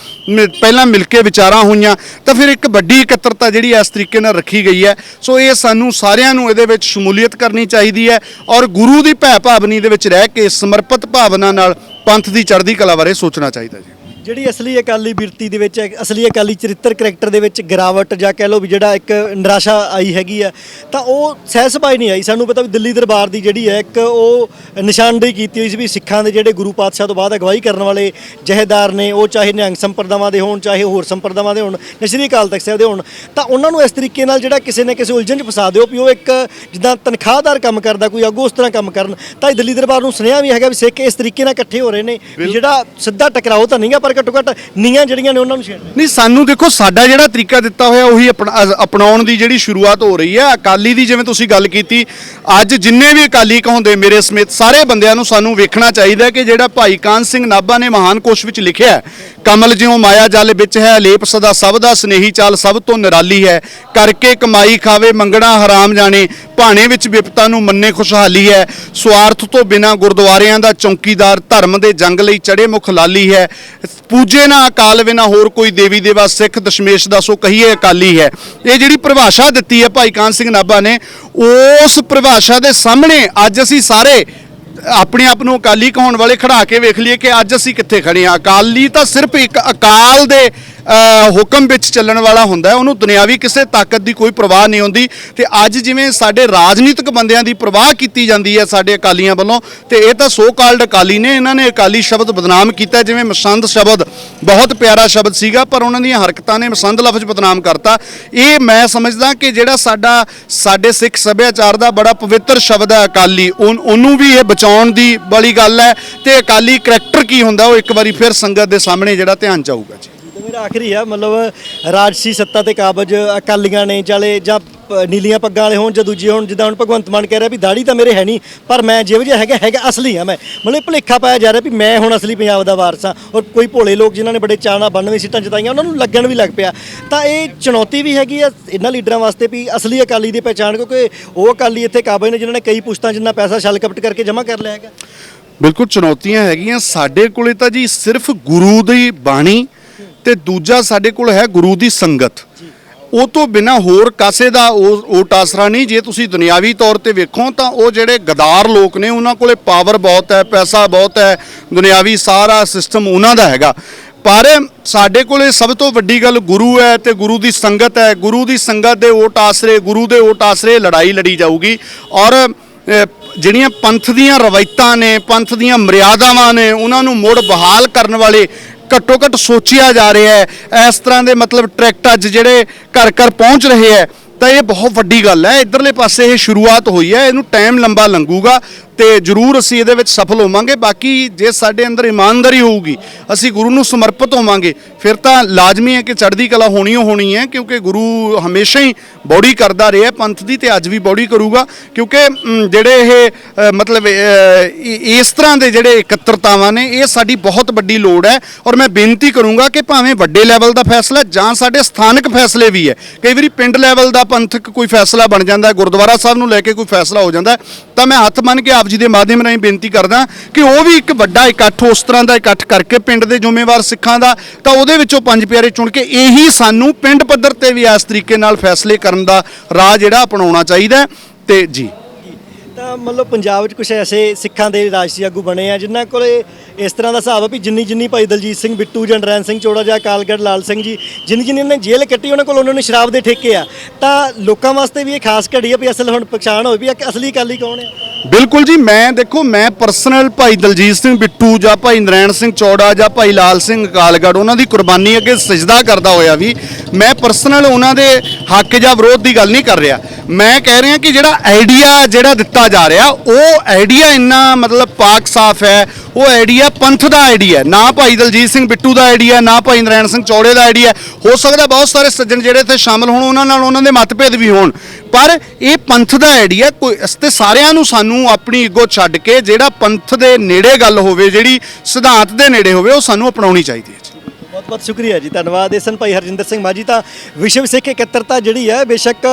ਪਹਿਲਾਂ ਮਿਲ ਕੇ ਵਿਚਾਰਾਂ ਹੋਈਆਂ, ਤਾਂ ਫਿਰ ਇੱਕ ਵੱਡੀ ਇਕੱਤਰਤਾ ਜਿਹੜੀ ਇਸ ਤਰੀਕੇ ਨਾਲ ਰੱਖੀ ਗਈ ਹੈ। ਸੋ ਇਹ ਸਾਨੂੰ ਸਾਰਿਆਂ ਨੂੰ ਇਹਦੇ ਵਿੱਚ ਸ਼ਮੂਲੀਅਤ ਕਰਨੀ ਚਾਹੀਦੀ ਹੈ, ਔਰ ਗੁਰੂ ਦੀ ਭੈ ਭਾਵਨੀ ਦੇ ਵਿੱਚ ਰਹਿ ਕੇ ਸਮਰਪਿਤ ਭਾਵਨਾ ਨਾਲ ਪੰਥ ਦੀ ਚੜ੍ਹਦੀ ਕਲਾ ਬਾਰੇ ਸੋਚਣਾ ਚਾਹੀਦਾ ਜੀ। ਜਿਹੜੀ ਅਸਲੀ ਅਕਾਲੀ ਬਿਰਤੀ ਦੇ ਵਿੱਚ, ਅਸਲੀ ਅਕਾਲੀ ਚਰਿੱਤਰ ਕਰੈਕਟਰ ਦੇ ਵਿੱਚ ਗਿਰਾਵਟ ਜਾਂ ਕਹਿ ਲਓ ਵੀ ਜਿਹੜਾ ਇੱਕ ਨਿਰਾਸ਼ਾ ਆਈ ਹੈਗੀ ਆ, ਤਾਂ ਉਹ ਸਹਿ ਸੁਭਾਅ ਨਹੀਂ ਆਈ। ਸਾਨੂੰ ਪਤਾ ਵੀ ਦਿੱਲੀ ਦਰਬਾਰ ਦੀ ਜਿਹੜੀ ਹੈ ਇੱਕ ਉਹ ਨਿਸ਼ਾਨਦੇਹੀ ਕੀਤੀ ਹੋਈ ਸੀ ਵੀ ਸਿੱਖਾਂ ਦੇ ਜਿਹੜੇ ਗੁਰੂ ਪਾਤਸ਼ਾਹ ਤੋਂ ਬਾਅਦ ਅਗਵਾਈ ਕਰਨ ਵਾਲੇ ਜਥੇਦਾਰ ਨੇ, ਉਹ ਚਾਹੇ ਨਿਹੰਗ ਸੰਪਰਦਾਵਾਂ ਦੇ ਹੋਣ, ਚਾਹੇ ਹੋਰ ਸੰਪਰਦਾਵਾਂ ਦੇ ਹੋਣ, ਜਾਂ ਸ਼੍ਰੀ ਅਕਾਲ ਤਖਤ ਸਾਹਿਬ ਦੇ ਹੋਣ, ਤਾਂ ਉਹਨਾਂ ਨੂੰ ਇਸ ਤਰੀਕੇ ਨਾਲ ਜਿਹੜਾ ਕਿਸੇ ਨਾ ਕਿਸੇ ਉਲਝਣ 'ਚ ਫਸਾ ਦਿਓ ਵੀ ਉਹ ਇੱਕ ਜਿੱਦਾਂ ਤਨਖਾਹਦਾਰ ਕੰਮ ਕਰਦਾ ਕੋਈ ਅੱਗੋਂ ਉਸ ਤਰ੍ਹਾਂ ਕੰਮ ਕਰਨ। ਤਾਂ ਇਹ ਦਿੱਲੀ ਦਰਬਾਰ ਨੂੰ ਸੁਨੇਹਾ ਵੀ ਹੈਗਾ ਵੀ ਸਿੱਖ ਇਸ ਤਰੀਕੇ ਨਾਲ ਇਕੱਠੇ ਹੋ ਰਹੇ ਨੇ ਵੀ ਜਿਹੜਾ ਸਿੱਧਾ ਟਕਰਾਓ ਤਾਂ ਨਹੀਂਗਾ, ਪਰ ਘੱਟੋ ਘੱਟ ਨੀਆਂ ਜਿਹੜੀਆਂ ਨੇ ਉਹਨਾਂ ਨੂੰ ਛੇੜ ਨਹੀਂ। ਸਾਨੂੰ ਦੇਖੋ ਸਾਡਾ ਜਿਹੜਾ ਤਰੀਕਾ ਦਿੱਤਾ ਹੋਇਆ ਉਹੀ ਅਪਣਾਉਣ ਦੀ ਜਿਹੜੀ ਸ਼ੁਰੂਆਤ ਹੋ ਰਹੀ ਹੈ। ਅਕਾਲੀ ਦੀ ਜਿਵੇਂ ਤੁਸੀਂ ਗੱਲ ਕੀਤੀ, ਅੱਜ ਜਿੰਨੇ ਵੀ ਅਕਾਲੀ ਕਹਾਉਂਦੇ ਮੇਰੇ ਸਮੇਤ ਸਾਰੇ ਬੰਦਿਆਂ ਨੂੰ ਸਾਨੂੰ ਵੇਖਣਾ ਚਾਹੀਦਾ ਕਿ ਜਿਹੜਾ ਭਾਈ ਕਾਨ ਸਿੰਘ ਨਾਭਾ ਨੇ ਮਹਾਨ ਕੋਸ਼ ਵਿੱਚ ਲਿਖਿਆ, ਕਮਲ ਜਿਉਂ ਮਾਇਆ ਜਲ ਵਿੱਚ ਹੈ, ਲੇਪ ਸਦਾ ਸਭ ਦਾ ਸਨੇਹੀ ਚਾਲ ਸਭ ਤੋਂ ਨਿਰਾਲੀ ਹੈ, ਕਰਕੇ ਕਮਾਈ ਖਾਵੇ ਮੰਗਣਾ ਹਰਾਮ ਜਾਣੇ, ਭਾਣੇ ਵਿੱਚ ਵਿਪਤਾ ਨੂੰ ਮੰਨੇ ਖੁਸ਼ਹਾਲੀ ਹੈ, ਸਵਾਰਥ ਤੋਂ ਬਿਨਾ ਗੁਰਦੁਆਰਿਆਂ ਦਾ ਚੌਕੀਦਾਰ, ਧਰਮ ਦੇ ਜੰਗ ਲਈ ਚੜੇ ਮੁਖ ਲਾਲੀ ਹੈ, ਪੂਜੇ ਨਾ ਅਕਾਲ ਬਿਨਾ ਹੋਰ ਕੋਈ ਦੇਵੀ ਦੇਵਾ, ਸਿੱਖ ਦਸ਼ਮੇਸ਼ ਦਾ ਸੋ ਕਹੀਏ ਅਕਾਲੀ ਹੈ। ਇਹ ਜਿਹੜੀ ਪਰਿਭਾਸ਼ਾ ਦਿੱਤੀ ਹੈ ਭਾਈ ਕਾਨ ਸਿੰਘ ਨਾਭਾ ਨੇ, ਉਸ ਪਰਿਭਾਸ਼ਾ ਦੇ ਸਾਹਮਣੇ ਅੱਜ ਅਸੀਂ ਸਾਰੇ ਆਪਣੇ ਆਪ ਨੂੰ ਅਕਾਲੀ ਕਹਾਉਣ ਵਾਲੇ ਖੜਾ ਕੇ ਵੇਖ ਲਈਏ ਕਿ ਅੱਜ ਅਸੀਂ ਕਿੱਥੇ ਖੜੇ ਹਾਂ। ਅਕਾਲੀ ਤਾਂ ਸਿਰਫ ਇੱਕ ਅਕਾਲ ਦੇ ਹੁਕਮ ਵਿੱਚ ਚੱਲਣ ਵਾਲਾ ਹੁੰਦਾ ਹੈ, ਉਹਨੂੰ ਦੁਨਿਆਵੀ ਕਿਸੇ ਤਾਕਤ ਦੀ ਕੋਈ ਪਰਵਾਹ ਨਹੀਂ ਹੁੰਦੀ। ਤੇ ਅੱਜ ਜਿਵੇਂ ਸਾਡੇ ਰਾਜਨੀਤਿਕ ਬੰਦਿਆਂ ਦੀ ਪਰਵਾਹ ਕੀਤੀ ਜਾਂਦੀ ਹੈ ਸਾਡੇ ਅਕਾਲੀਆਂ ਵੱਲੋਂ, ਤੇ ਇਹ ਤਾਂ ਸੋ ਕਾਲਡ ਅਕਾਲੀ ਨੇ, ਇਹਨਾਂ ਨੇ ਅਕਾਲੀ ਸ਼ਬਦ ਬਦਨਾਮ ਕੀਤਾ। ਜਿਵੇਂ ਮਸੰਦ ਸ਼ਬਦ ਬਹੁਤ ਪਿਆਰਾ ਸ਼ਬਦ ਸੀਗਾ, ਪਰ ਉਹਨਾਂ ਦੀਆਂ ਹਰਕਤਾਂ ਨੇ ਮਸੰਦ ਲਫ਼ਜ਼ ਬਦਨਾਮ ਕਰਤਾ। ਇਹ ਮੈਂ ਸਮਝਦਾ ਕਿ ਜਿਹੜਾ ਸਾਡੇ ਸਿੱਖ ਸੱਭਿਆਚਾਰ ਦਾ ਬੜਾ ਪਵਿੱਤਰ ਸ਼ਬਦ ਹੈ ਅਕਾਲੀ, ਉਹਨੂੰ ਵੀ ਇਹ ਬਚਾਉਣ ਦੀ ਬੜੀ ਗੱਲ ਹੈ। ਤੇ ਅਕਾਲੀ ਕਰੈਕਟਰ ਕੀ ਹੁੰਦਾ ਉਹ ਇੱਕ ਵਾਰੀ ਫਿਰ ਸੰਗਤ ਦੇ ਸਾਹਮਣੇ ਜਿਹੜਾ ਧਿਆਨ ਚ ਆਊਗਾ ਜੀ। ਮੇਰਾ ਆਖਰੀ ਆ, ਮਤਲਬ ਰਾਜਸੀ ਸੱਤਾ ਤੇ ਕਾਬਜ ਅਕਾਲੀਆਂ ਨੇ ਚਾਲੇ ਜਾਂ ਨੀਲੀਆਂ ਪੱਗਾਂ ਵਾਲੇ ਹੋਣ ਜਾਂ ਦੂਜੇ ਹੋਣ, ਜਿੱਦਾਂ ਹੁਣ ਭਗਵੰਤ ਮਾਨ ਕਹਿ ਰਿਹਾ ਵੀ ਦਾੜੀ ਤਾਂ ਮੇਰੇ ਹੈ ਨਹੀਂ, ਪਰ ਮੈਂ ਜਿਹੋ ਜਿਹਾ ਹੈਗਾ ਅਸਲੀ ਆ। ਮੈਂ ਮਤਲਬ ਭੁਲੇਖਾ ਪਾਇਆ ਜਾ ਰਿਹਾ ਵੀ ਮੈਂ ਹੁਣ ਅਸਲੀ ਪੰਜਾਬ ਦਾ ਵਾਰਸ ਹਾਂ। ਔਰ ਕੋਈ ਭੋਲੇ ਲੋਕ ਜਿਨ੍ਹਾਂ ਨੇ ਬੜੇ ਚਾਅ ਨਾਲ 92 ਸੀਟਾਂ ਜਿਤਾਈਆਂ ਉਹਨਾਂ ਨੂੰ ਲੱਗਣ ਵੀ ਲੱਗ ਪਿਆ। ਤਾਂ ਇਹ ਚੁਣੌਤੀ ਵੀ ਹੈਗੀ ਆ ਇਹਨਾਂ ਲੀਡਰਾਂ ਵਾਸਤੇ ਵੀ ਅਸਲੀ ਅਕਾਲੀ ਦੀ ਪਹਿਚਾਣ, ਕਿਉਂਕਿ ਉਹ ਅਕਾਲੀ ਇੱਥੇ ਕਾਬਜ ਨੇ ਜਿਨ੍ਹਾਂ ਨੇ ਕਈ ਪੁਸ਼ਤਾਂ ਜਿੰਨਾ ਪੈਸਾ ਛਲ ਕਪਟ ਕਰਕੇ ਜਮ੍ਹਾਂ ਕਰ ਲਿਆ ਹੈਗਾ। ਬਿਲਕੁਲ ਚੁਣੌਤੀਆਂ ਹੈਗੀਆਂ ਸਾਡੇ ਕੋਲੇ ਤਾਂ ਜੀ, ਸਿਰਫ ਗੁਰੂ ਦੀ ਬਾਣੀ ਤੇ ਦੂਜਾ ਸਾਡੇ ਕੋਲ ਹੈ ਗੁਰੂ ਦੀ ਸੰਗਤ। ਉਹ ਤੋਂ ਬਿਨਾ ਹੋਰ ਕਾਸੇ ਦਾ ਓਟ ਆਸਰਾ ਨਹੀਂ। ਜੇ ਤੁਸੀਂ ਦੁਨਿਆਵੀ ਤੌਰ ਤੇ ਵੇਖੋ ਤਾਂ ਉਹ ਜਿਹੜੇ ਗਦਾਰ ਲੋਕ ਨੇ ਉਹਨਾਂ ਕੋਲੇ ਪਾਵਰ ਬਹੁਤ ਹੈ, ਪੈਸਾ ਬਹੁਤ ਹੈ, ਦੁਨਿਆਵੀ ਸਾਰਾ ਸਿਸਟਮ ਉਹਨਾਂ ਦਾ ਹੈਗਾ। ਪਰ ਸਾਡੇ ਕੋਲੇ ਸਭ ਤੋਂ ਵੱਡੀ ਗੱਲ ਗੁਰੂ ਹੈ ਤੇ ਗੁਰੂ ਦੀ ਸੰਗਤ ਹੈ। ਗੁਰੂ ਦੀ ਸੰਗਤ ਦੇ ਓਟ ਆਸਰੇ, ਗੁਰੂ ਦੇ ਓਟ ਆਸਰੇ ਲੜਾਈ ਲੜੀ ਜਾਊਗੀ। ਔਰ ਜਿਹੜੀਆਂ ਪੰਥ ਦੀਆਂ ਰਵਾਇਤਾਂ ਨੇ, ਪੰਥ ਦੀਆਂ ਮਰਿਆਦਾਵਾਂ ਨੇ, ਉਹਨਾਂ ਨੂੰ ਮੁੜ ਬਹਾਲ ਕਰਨ ਵਾਲੇ ਘੱਟੋ ਘੱਟ ਸੋਚਿਆ ਜਾ ਰਿਹਾ ਹੈ। ਇਸ ਤਰ੍ਹਾਂ ਦੇ ਮਤਲਬ ਟਰੈਕਟ ਅੱਜ ਜਿਹੜੇ ਘਰ ਘਰ ਪਹੁੰਚ ਰਹੇ ਹੈ ਤਾਂ ਇਹ ਬਹੁਤ ਵੱਡੀ ਗੱਲ ਹੈ। ਇਧਰਲੇ ਪਾਸੇ ਇਹ ਸ਼ੁਰੂਆਤ ਹੋਈ ਹੈ, ਇਹਨੂੰ ਟਾਈਮ ਲੰਬਾ ਲੰਘੂਗਾ ਤੇ ਜ਼ਰੂਰ ਅਸੀਂ ਇਹਦੇ ਵਿੱਚ ਸਫਲ ਹੋਵਾਂਗੇ। ਬਾਕੀ ਜੇ ਸਾਡੇ ਅੰਦਰ ਇਮਾਨਦਾਰੀ ਹੋਊਗੀ, ਅਸੀਂ ਗੁਰੂ ਨੂੰ ਸਮਰਪਿਤ ਹੋਵਾਂਗੇ, ਫਿਰ ਤਾਂ ਲਾਜ਼ਮੀ ਹੈ ਕਿ ਚੜ੍ਹਦੀ ਕਲਾ ਹੋਣੀ ਓ ਹੋਣੀ ਹੈ। ਕਿਉਂਕਿ ਗੁਰੂ ਹਮੇਸ਼ਾ ਹੀ ਬੌੜੀ ਕਰਦਾ ਰਿਹਾ ਪੰਥ ਦੀ ਤੇ ਅੱਜ ਵੀ ਬੌੜੀ ਕਰੂਗਾ। ਕਿਉਂਕਿ ਜਿਹੜੇ ਇਹ ਮਤਲਬ ਇਸ ਤਰ੍ਹਾਂ ਦੇ ਜਿਹੜੇ ਇਕੱਤਰਤਾਵਾਂ ਨੇ, ਇਹ ਸਾਡੀ ਬਹੁਤ ਵੱਡੀ ਲੋੜ ਹੈ। ਔਰ ਮੈਂ ਬੇਨਤੀ ਕਰੂੰਗਾ ਕਿ ਭਾਵੇਂ ਵੱਡੇ ਲੈਵਲ ਦਾ ਫੈਸਲਾ ਜਾਂ ਸਾਡੇ ਸਥਾਨਕ ਫੈਸਲੇ ਵੀ ਹੈ, ਕਈ ਵਾਰੀ ਪਿੰਡ ਲੈਵਲ ਦਾ ਪੰਥਕ ਕੋਈ ਫੈਸਲਾ ਬਣ ਜਾਂਦਾ, ਗੁਰਦੁਆਰਾ ਸਾਹਿਬ ਨੂੰ ਲੈ ਕੇ ਕੋਈ ਫੈਸਲਾ ਹੋ ਜਾਂਦਾ, ਤਾਂ ਮੈਂ ਹੱਥ ਮੰਨ ਕੇ ਆਪ ਜੀ ਦੇ ਮਾਧਿਅਮ ਰਾਹੀਂ ਬੇਨਤੀ ਕਰਦਾ ਕਿ ਉਹ ਵੀ ਇੱਕ ਵੱਡਾ ਇਕੱਠ, ਉਸ ਤਰ੍ਹਾਂ ਦਾ ਇਕੱਠ ਕਰਕੇ ਪਿੰਡ ਦੇ ਜ਼ਿੰਮੇਵਾਰ ਸਿੱਖਾਂ ਦਾ, ਤਾਂ ਉਹਦੇ ਵਿੱਚੋਂ ਪੰਜ ਪਿਆਰੇ ਚੁਣ ਕੇ ਇਹੀ ਸਾਨੂੰ ਪਿੰਡ ਪੱਧਰ ਤੇ ਵੀ ਇਸ ਤਰੀਕੇ ਨਾਲ ਫੈਸਲੇ ਕਰਨ ਦਾ ਰਾਹ ਜਿਹੜਾ ਅਪਣਾਉਣਾ ਚਾਹੀਦਾ ਹੈ। ਤੇ ਜੀ ਤਾਂ ਮਤਲਬ ਪੰਜਾਬ ਵਿੱਚ ਕੁਝ ਐਸੇ ਸਿੱਖਾਂ ਦੇ ਰਾਜਸੀ ਆਗੂ ਬਣੇ ਆ ਜਿਨ੍ਹਾਂ ਕੋਲੇ ਇਸ ਤਰ੍ਹਾਂ ਦਾ ਹਿਸਾਬ ਆ ਵੀ ਜਿੰਨੀ ਭਾਈ ਦਲਜੀਤ ਸਿੰਘ ਬਿੱਟੂ ਜਾਂ ਨਰੈਣ ਸਿੰਘ ਚੋੜਾ ਜਾਂ ਅਕਾਲਗੜ੍ਹ ਲਾਲ ਸਿੰਘ ਜੀ ਜਿੰਨੀ ਉਹਨਾਂ ਨੇ ਜੇਲ੍ਹ ਕੱਟੀ, ਉਹਨਾਂ ਨੇ ਸ਼ਰਾਬ ਦੇ ਠੇਕੇ ਆ। ਤਾਂ ਲੋਕਾਂ ਵਾਸਤੇ ਵੀ ਇਹ ਖਾਸ ਘੜੀ ਆ ਵੀ ਅਸਲ ਹੁਣ ਪਛਾਣ ਹੋਵੇ ਵੀ ਅਸਲੀ ਅਕਾਲੀ ਕੌਣ ਆ। ਬਿਲਕੁਲ ਜੀ, ਮੈਂ ਦੇਖੋ ਮੈਂ ਪਰਸਨਲ ਭਾਈ ਦਲਜੀਤ ਸਿੰਘ ਬਿੱਟੂ ਜਾਂ ਭਾਈ ਨਰੈਣ ਸਿੰਘ ਚੌੜਾ ਜਾਂ ਭਾਈ ਲਾਲ ਸਿੰਘ ਅਕਾਲਗੜ੍ਹ ਉਹਨਾਂ ਦੀ ਕੁਰਬਾਨੀ ਅੱਗੇ ਸਜਦਾ ਕਰਦਾ ਹੋਇਆ ਵੀ ਮੈਂ ਪਰਸਨਲ ਉਹਨਾਂ ਦੇ ਹੱਕ ਜਾਂ ਵਿਰੋਧ ਦੀ ਗੱਲ ਨਹੀਂ ਕਰ ਰਿਹਾ। ਮੈਂ ਕਹਿ ਰਿਹਾ ਕਿ ਜਿਹੜਾ ਆਈਡੀਆ ਜਿਹੜਾ ਦਿੱਤਾ ਜਾ ਰਿਹਾ, ਉਹ ਆਈਡੀਆ ਇੰਨਾ ਮਤਲਬ ਪਾਕ ਸਾਫ਼ ਹੈ। ਉਹ ਆਈਡੀਆ ਪੰਥ ਦਾ ਆਈਡੀਆ, ਨਾ ਭਾਈ ਦਲਜੀਤ ਸਿੰਘ ਬਿੱਟੂ ਦਾ ਆਈਡੀਆ, ਨਾ ਭਾਈ ਨਰੈਣ ਸਿੰਘ ਚੌੜੇ ਦਾ ਆਈਡੀਆ। ਹੋ ਸਕਦਾ ਬਹੁਤ ਸਾਰੇ ਸੱਜਣ ਜਿਹੜੇ ਇੱਥੇ ਸ਼ਾਮਲ ਹੋਣ ਉਹਨਾਂ ਨਾਲ ਉਹਨਾਂ ਦੇ ਮਤਭੇਦ ਵੀ ਹੋਣ, ਪਰ ਇਹ ਪੰਥ ਦਾ ਆਈਡੀਆ। ਕੋਈ ਤੇ ਸਾਰਿਆਂ ਨੂੰ ਸਾਨੂੰ ਆਪਣੀ ਇੱਗੋ ਛੱਡ ਕੇ ਜਿਹੜਾ ਪੰਥ ਦੇ ਨੇੜੇ ਗੱਲ ਹੋਵੇ, ਜਿਹੜੀ ਸਿਧਾਂਤ ਦੇ ਨੇੜੇ ਹੋਵੇ, ਉਹ ਸਾਨੂੰ ਅਪਣਾਉਣੀ ਚਾਹੀਦੀ ਹੈ। ਬਹੁਤ ਬਹੁਤ ਸ਼ੁਕਰੀਆ ਜੀ, ਧੰਨਵਾਦ। ਇਹ ਸਨ ਭਾਈ ਹਰਜਿੰਦਰ ਸਿੰਘ ਮਾਝੀ। ਤਾਂ ਵਿਸ਼ਵ ਸਿੱਖ ਇਕੱਤਰਤਾ ਜਿਹੜੀ ਹੈ, ਬੇਸ਼ੱਕ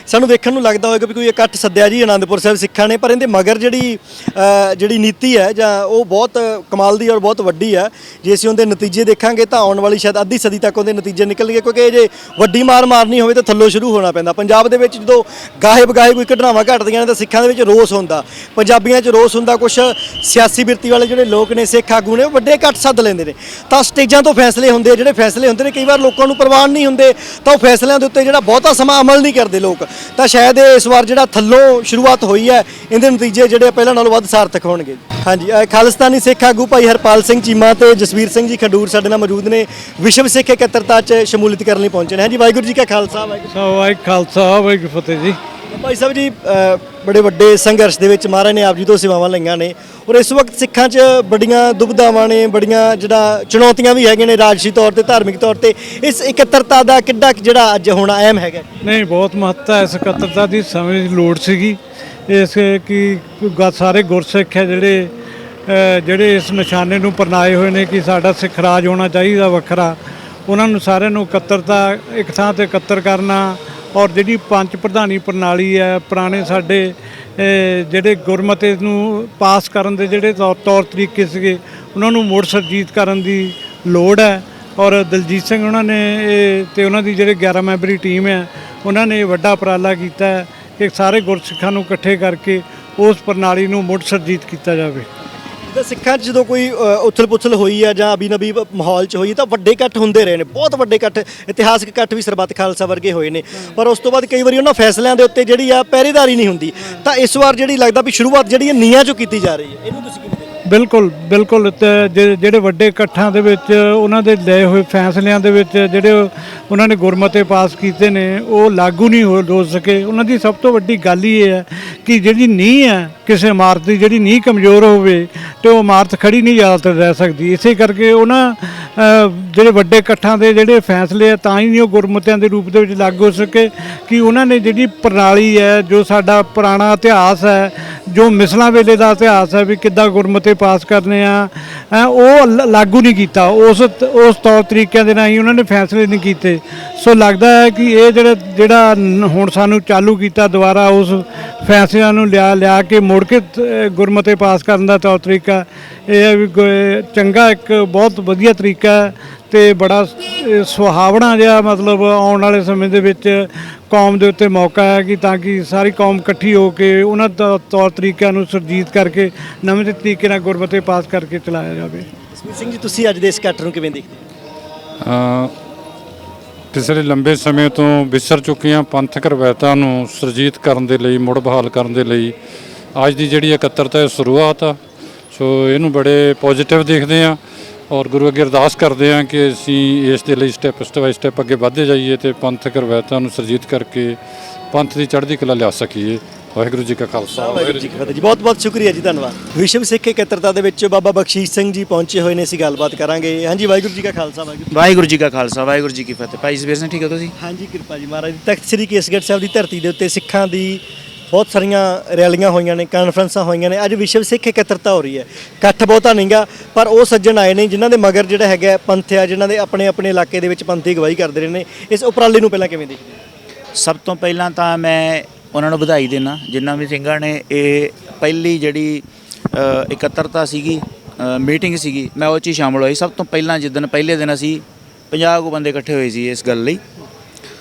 ਸਾਨੂੰ ਵੇਖਣ ਨੂੰ ਲੱਗਦਾ ਹੋਵੇਗਾ ਵੀ ਕੋਈ ਇਕੱਠ ਸੱਦਿਆ ਜੀ ਆਨੰਦਪੁਰ ਸਾਹਿਬ ਸਿੱਖਾਂ ਨੇ, ਪਰ ਇਹਦੇ ਮਗਰ ਜਿਹੜੀ ਨੀਤੀ ਹੈ ਜਾਂ ਉਹ ਬਹੁਤ ਕਮਾਲ ਦੀ ਔਰ ਬਹੁਤ ਵੱਡੀ ਹੈ। ਜੇ ਅਸੀਂ ਉਹਦੇ ਨਤੀਜੇ ਦੇਖਾਂਗੇ ਤਾਂ ਆਉਣ ਵਾਲੀ ਸ਼ਾਇਦ ਅੱਧੀ ਸਦੀ ਤੱਕ ਉਹਦੇ ਨਤੀਜੇ ਨਿਕਲਣਗੇ, ਕਿਉਂਕਿ ਜੇ ਵੱਡੀ ਮਾਰ ਮਾਰਨੀ ਹੋਵੇ ਤਾਂ ਥੱਲੋਂ ਸ਼ੁਰੂ ਹੋਣਾ ਪੈਂਦਾ। ਪੰਜਾਬ ਦੇ ਵਿੱਚ ਜਦੋਂ ਗਾਹੇ ਬਗਾਹੇ ਕੋਈ ਘਟਨਾਵਾਂ ਘਟਦੀਆਂ ਨੇ ਤਾਂ ਸਿੱਖਾਂ ਦੇ ਵਿੱਚ ਰੋਸ ਹੁੰਦਾ, ਪੰਜਾਬੀਆਂ 'ਚ ਰੋਸ ਹੁੰਦਾ। ਕੁਛ ਸਿਆਸੀ ਬਿਰਤੀ ਵਾਲੇ ਜਿਹੜੇ ਲੋਕ ਨੇ, ਸਿੱਖ ਆਗੂ ਨੇ, ਉਹ ਵੱਡੇ ਇਕੱਠ ਸੱਦ ਲੈਂਦੇ ਨੇ। ਤਾਂ ਸਟੇਜਾਂ ਤੋਂ ਫੈਸਲੇ ਹੁੰਦੇ, ਜਿਹੜੇ ਫੈਸਲੇ ਹੁੰਦੇ ਨੇ ਕਈ ਵਾਰ ਲੋਕਾਂ ਨੂੰ ਪ੍ਰਵਾਨ ਨਹੀਂ ਹੁੰਦੇ, ਤਾਂ ਉਹ ਫੈਸਲਿਆਂ ਦੇ ਉੱਤੇ ਜਿਹੜਾ ਬਹੁਤਾ ਸਮਾਂ ਅਮਲ ਨਹੀਂ ਕਰਦੇ ਲੋਕ। ਤਾਂ ਸ਼ਾਇਦ ਇਸ ਵਾਰ ਜਿਹੜਾ ਥੱਲੋਂ ਸ਼ੁਰੂਆਤ ਹੋਈ ਹੈ, ਇਹਦੇ ਨਤੀਜੇ ਜਿਹੜੇ ਪਹਿਲਾਂ ਨਾਲੋਂ ਵੱਧ ਸਾਰਥਕ ਹੋਣਗੇ। ਹਾਂਜੀ, ਖਾਲਿਸਤਾਨੀ ਸਿੱਖ ਆਗੂ ਭਾਈ ਹਰਪਾਲ ਸਿੰਘ ਚੀਮਾ ਤੇ ਜਸਵੀਰ ਸਿੰਘ ਜੀ ਖਡੂਰ ਸਾਡੇ ਨਾਲ ਮੌਜੂਦ ਨੇ, ਵਿਸ਼ਵ ਸਿੱਖ ਇਕੱਤਰਤਾ 'ਚ ਸ਼ਮੂਲੀਅਤ ਕਰਨ ਲਈ ਪਹੁੰਚੇ ਨੇ। ਹਾਂਜੀ, ਵਾਹਿਗੁਰੂ ਜੀ ਕਾ ਖਾਲਸਾ, ਵਾਹਿਗੁਰੂ ਖਾਲਸਾ, ਵਾਹਿਗੁਰੂ ਫਤਿਹ ਜੀ। ਭਾਈ ਸਾਹਿਬ ਜੀ, ਬੜੇ ਵੱਡੇ ਸੰਘਰਸ਼ ਦੇ ਵਿੱਚ ਮਹਾਰਾਜ ਨੇ ਆਪ ਜੀ ਤੋਂ ਸੇਵਾਵਾਂ ਲਈਆਂ ਨੇ, ਔਰ ਇਸ ਵਕਤ ਸਿੱਖਾਂ 'ਚ ਬੜੀਆਂ ਦੁਬਿਧਾਵਾਂ ਨੇ, ਬੜੀਆਂ ਜਿਹੜਾ ਚੁਣੌਤੀਆਂ ਵੀ ਹੈਗੀਆਂ ਨੇ ਰਾਜਸੀ ਤੌਰ ਤੇ, ਧਾਰਮਿਕ ਤੌਰ ਤੇ। ਇਸ ਇਕੱਤਰਤਾ ਦਾ ਕਿੱਡਾ ਜਿਹੜਾ ਅੱਜ ਹੋਣਾ ਅਹਿਮ ਹੈਗਾ? ਨਹੀਂ, ਬਹੁਤ ਮਹੱਤਤਾ ਇਸ ਇਕੱਤਰਤਾ ਦੀ, ਸਮੇਂ ਦੀ ਲੋੜ ਸੀਗੀ। ਇਸ ਕਿ ਸਾਰੇ ਗੁਰਸਿੱਖ ਹੈ ਜਿਹੜੇ ਇਸ ਨਿਸ਼ਾਨੇ ਨੂੰ ਪਰਨਾਏ ਹੋਏ ਨੇ ਕਿ ਸਾਡਾ ਸਿੱਖ ਰਾਜ ਹੋਣਾ ਚਾਹੀਦਾ ਵੱਖਰਾ, ਉਹਨਾਂ ਨੂੰ ਸਾਰਿਆਂ ਨੂੰ ਇਕੱਤਰਤਾ, ਇੱਕ ਥਾਂ ਤੇ ਇਕੱਤਰ ਕਰਨਾ। ਔਰ ਜਿਹੜੀ ਪੰਜ ਪ੍ਰਧਾਨੀ ਪ੍ਰਣਾਲੀ ਹੈ, ਪੁਰਾਣੇ ਸਾਡੇ ਜਿਹੜੇ ਗੁਰਮਤਿ ਨੂੰ ਪਾਸ ਕਰਨ ਦੇ ਜਿਹੜੇ ਤੌਰ ਤਰੀਕੇ ਸੀਗੇ, ਉਹਨਾਂ ਨੂੰ ਮੁੜ ਸੁਰਜੀਤ ਕਰਨ ਦੀ ਲੋੜ ਹੈ। ਔਰ ਦਲਜੀਤ ਸਿੰਘ ਉਹਨਾਂ ਨੇ ਤੇ ਉਹਨਾਂ ਦੀ ਜਿਹੜੇ 11 ਮੈਂਬਰੀ ਟੀਮ ਹੈ, ਉਹਨਾਂ ਨੇ ਵੱਡਾ ਉਪਰਾਲਾ ਕੀਤਾ ਹੈ ਕਿ ਸਾਰੇ ਗੁਰਸਿੱਖਾਂ ਨੂੰ ਇਕੱਠੇ ਕਰਕੇ ਉਸ ਪ੍ਰਣਾਲੀ ਨੂੰ ਮੁੜ ਸੁਰਜੀਤ ਕੀਤਾ ਜਾਵੇ। ਤਾਂ ਸਿੱਖਾਂ 'ਚ ਜਦੋਂ ਕੋਈ ਉਥਲ ਪੁਥਲ ਹੋਈ ਹੈ ਜਾਂ ਅਬੀ ਨਬੀ ਮਾਹੌਲ 'ਚ ਹੋਈ ਤਾਂ ਵੱਡੇ ਇਕੱਠ ਹੁੰਦੇ ਰਹੇ ਨੇ, ਬਹੁਤ ਵੱਡੇ ਇਕੱਠ, ਇਤਿਹਾਸਕ ਇਕੱਠ ਵੀ ਸਰਬੱਤ ਖਾਲਸਾ ਵਰਗੇ ਹੋਏ ਨੇ। ਪਰ ਉਸ ਤੋਂ ਬਾਅਦ ਕਈ ਵਾਰੀ ਉਹਨਾਂ ਫੈਸਲਿਆਂ ਦੇ ਉੱਤੇ ਜਿਹੜੀ ਆ ਪਹਿਰੇਦਾਰੀ ਨਹੀਂ ਹੁੰਦੀ। ਤਾਂ ਇਸ ਵਾਰ ਜਿਹੜੀ ਲੱਗਦਾ ਵੀ ਸ਼ੁਰੂਆਤ ਜਿਹੜੀ ਨੀਹਾਂ 'ਚੋਂ ਕੀਤੀ ਜਾ ਰਹੀ ਹੈ, ਇਹਨੂੰ ਤੁਸੀਂ ਕਿਵੇਂ ਦੇਖਦੇ? ਬਿਲਕੁਲ ਤੇ ਜਿਹੜੇ ਵੱਡੇ ਇਕੱਠਾਂ ਦੇ ਵਿੱਚ ਉਹਨਾਂ ਦੇ ਲਏ ਹੋਏ ਫੈਸਲਿਆਂ ਦੇ ਵਿੱਚ ਜਿਹੜੇ ਉਹਨਾਂ ਨੇ ਗੁਰਮਤੇ ਪਾਸ ਕੀਤੇ ਨੇ, ਉਹ ਲਾਗੂ ਨਹੀਂ ਹੋ ਸਕੇ। ਉਹਨਾਂ ਦੀ ਸਭ ਤੋਂ ਵੱਡੀ ਗੱਲ ਹੀ ਇਹ ਹੈ ਕਿ ਜਿਹੜੀ ਨੀਂਹ ਹੈ ਕਿਸੇ ਇਮਾਰਤ ਦੀ, ਜਿਹੜੀ ਨੀਂਹ ਕਮਜ਼ੋਰ ਹੋਵੇ ਤੇ ਉਹ ਇਮਾਰਤ ਖੜੀ ਨਹੀਂ ਜ਼ਿਆਦਾਤਰ ਰਹਿ ਸਕਦੀ। ਇਸੇ ਕਰਕੇ ਉਹਨਾਂ ਜਿਹੜੇ ਵੱਡੇ ਇਕੱਠਾਂ ਦੇ ਜਿਹੜੇ ਫੈਸਲੇ ਆ, ਤਾਂ ਹੀ ਨਹੀਂ ਉਹ ਗੁਰਮਤਿਆਂ ਦੇ ਰੂਪ ਦੇ ਵਿੱਚ ਲਾਗੂ ਹੋ ਸਕੇ ਕਿ ਉਹਨਾਂ ਨੇ ਜਿਹੜੀ ਪ੍ਰਣਾਲੀ ਹੈ, ਜੋ ਸਾਡਾ ਪੁਰਾਣਾ ਇਤਿਹਾਸ ਹੈ, ਜੋ ਮਿਸਲਾਂ ਵੇਲੇ ਦਾ ਇਤਿਹਾਸ ਹੈ ਵੀ ਕਿੱਦਾਂ ਗੁਰਮਤੇ ਪਾਸ ਕਰਨੇ ਆ, ਉਹ ਲਾਗੂ ਨਹੀਂ ਕੀਤਾ। ਉਸ ਤੌਰ ਤਰੀਕਿਆਂ ਦੇ ਨਾਲ ਹੀ ਉਹਨਾਂ ਨੇ ਫੈਸਲੇ ਨਹੀਂ ਕੀਤੇ। ਸੋ ਲੱਗਦਾ ਹੈ ਕਿ ਇਹ ਜਿਹੜਾ ਹੁਣ ਸਾਨੂੰ ਚਾਲੂ ਕੀਤਾ ਦੁਬਾਰਾ, ਉਸ ਫੈਸਲਿਆਂ ਨੂੰ ਲਿਆ ਕੇ ਮੁੜ ਕੇ ਗੁਰਮਤੇ ਪਾਸ ਕਰਨ ਦਾ ਤੌਰ ਤਰੀਕਾ, ਇਹ ਹੈ ਵੀ ਚੰਗਾ, ਇੱਕ ਬਹੁਤ ਵਧੀਆ ਤਰੀਕਾ ਹੈ ਤੇ ਬੜਾ ਸੁਹਾਵਣਾ ਜਿਹਾ ਮਤਲਬ ਆਉਣ ਵਾਲੇ ਸਮੇਂ ਦੇ ਵਿੱਚ ਕੌਮ ਦੇ ਉੱਤੇ ਮੌਕਾ ਹੈ ਕਿ ਤਾਂ ਕਿ ਸਾਰੀ ਕੌਮ ਇਕੱਠੀ ਹੋ ਕੇ ਉਹਨਾਂ ਦਾ ਤੌਰ ਤਰੀਕਿਆਂ ਨੂੰ ਸੁਰਜੀਤ ਕਰਕੇ ਨਵੇਂ ਤਰੀਕੇ ਨਾਲ ਗੁਰਮਤੇ ਪਾਸ ਕਰਕੇ ਚਲਾਇਆ ਜਾਵੇ। ਜਸਵੀਰ ਸਿੰਘ ਜੀ, ਤੁਸੀਂ ਅੱਜ ਦੇ ਇਸ ਇਕੱਠ ਨੂੰ ਕਿਵੇਂ ਦੇਖਦੇ ਹੋ? ਪਿਛਲੇ ਲੰਬੇ ਸਮੇਂ ਤੋਂ ਵਿਸਰ ਚੁੱਕੀਆਂ ਪੰਥਕ ਰਵਾਇਤਾਂ ਨੂੰ ਸੁਰਜੀਤ ਕਰਨ ਦੇ ਲਈ, ਮੁੜ ਬਹਾਲ ਕਰਨ ਦੇ ਲਈ ਅੱਜ ਦੀ ਜਿਹੜੀ ਇਕੱਤਰਤਾ ਹੈ ਸ਼ੁਰੂਆਤ ਆ। ਸੋ ਇਹਨੂੰ ਬੜੇ ਪੋਜ਼ਿਟਿਵ ਦੇਖਦੇ ਹਾਂ ਔਰ ਗੁਰੂ ਅੱਗੇ ਅਰਦਾਸ ਕਰਦੇ ਹਾਂ ਕਿ ਅਸੀਂ ਇਸ ਦੇ ਲਈ ਸਟੈਪ ਬਾਈ ਸਟੈਪ ਅੱਗੇ ਵੱਧਦੇ ਜਾਈਏ ਤੇ ਪੰਥਕ ਰਵਾਇਤਾਂ ਨੂੰ ਸੁਰਜੀਤ ਕਰਕੇ ਪੰਥ ਦੀ ਚੜ੍ਹਦੀ ਕਲਾ ਲਿਆ ਸਕੀਏ। ਵਾਹਿਗੁਰੂ ਜੀ ਕਾ ਖਾਲਸਾ, ਵਾਹਿਗੁਰੂ ਜੀ ਕੀ ਫਤਿਹ ਜੀ। ਬਹੁਤ ਬਹੁਤ ਸ਼ੁਕਰੀਆ ਜੀ, ਧੰਨਵਾਦ। ਵਿਸ਼ਵ ਸਿੱਖ ਇਕੱਤਰਤਾ ਦੇ ਵਿੱਚ ਬਾਬਾ ਬਖਸ਼ੀਸ਼ ਸਿੰਘ ਜੀ ਪਹੁੰਚੇ ਹੋਏ ਨੇ, ਅਸੀਂ ਗੱਲਬਾਤ ਕਰਾਂਗੇ। ਹਾਂਜੀ, ਵਾਹਿਗੁਰੂ ਜੀ ਕਾ ਖਾਲਸਾ, ਵਾਹਿਗੁਰੂ ਜੀ ਕਾ ਖਾਲਸਾ, ਵਾਹਿਗੁਰੂ ਜੀ ਕੀ ਫਤਿਹ। ਭਾਈ ਸਵੇਰ ਸਿੰਘ ਠੀਕ ਹੋ ਤੁਸੀਂ? ਹਾਂਜੀ, ਕਿਰਪਾ ਜੀ ਮਹਾਰਾਜ ਦੀ। ਤਖਤ ਸ੍ਰੀ ਕੇਸਗੜ੍ਹ ਸਾਹਿਬ ਦੀ ਧਰਤੀ ਦੇ ਉੱਤੇ ਸਿੱਖਾਂ ਦੀ ਬਹੁਤ ਸਾਰੀਆਂ ਰੈਲੀਆਂ ਹੋਈਆਂ ਨੇ, ਕਾਨਫਰੰਸਾਂ ਹੋਈਆਂ ਨੇ। ਅੱਜ ਵਿਸ਼ਵ ਸਿੱਖ ਇਕੱਤਰਤਾ ਹੋ ਰਹੀ ਹੈ। ਇਕੱਠ ਬਹੁਤਾ ਨਹੀਂਗਾ, ਪਰ ਉਹ ਸੱਜਣ ਆਏ ਨੇ ਜਿਨ੍ਹਾਂ ਦੇ ਮਗਰ ਜਿਹੜਾ ਹੈਗਾ ਪੰਥ ਆ, ਜਿਨ੍ਹਾਂ ਦੇ ਆਪਣੇ ਆਪਣੇ ਇਲਾਕੇ ਦੇ ਵਿੱਚ ਪੰਥੀ ਅਗਵਾਈ ਕਰਦੇ ਰਹੇ ਨੇ। ਇਸ ਉਪਰਾਲੇ ਨੂੰ ਪਹਿਲਾਂ ਕਿਵੇਂ ਦੇਖਦੇ ਹੋ? ਸਭ ਤੋਂ ਪਹਿਲਾਂ ਤਾਂ ਮੈਂ ਉਹਨਾਂ ਨੂੰ ਵਧਾਈ ਦੇਣਾ ਜਿਨ੍ਹਾਂ ਵੀ ਸਿੰਘਾਂ ਨੇ ਇਹ ਪਹਿਲੀ ਜਿਹੜੀ ਇਕੱਤਰਤਾ ਸੀਗੀ, ਮੀਟਿੰਗ ਸੀਗੀ, ਮੈਂ ਉਹ 'ਚ ਹੀ ਸ਼ਾਮਲ ਹੋਈ। ਸਭ ਤੋਂ ਪਹਿਲਾਂ ਜਿੱਦਣ ਪਹਿਲੇ ਦਿਨ ਅਸੀਂ 50 ਕੁ ਬੰਦੇ ਇਕੱਠੇ ਹੋਏ ਸੀ ਇਸ ਗੱਲ ਲਈ।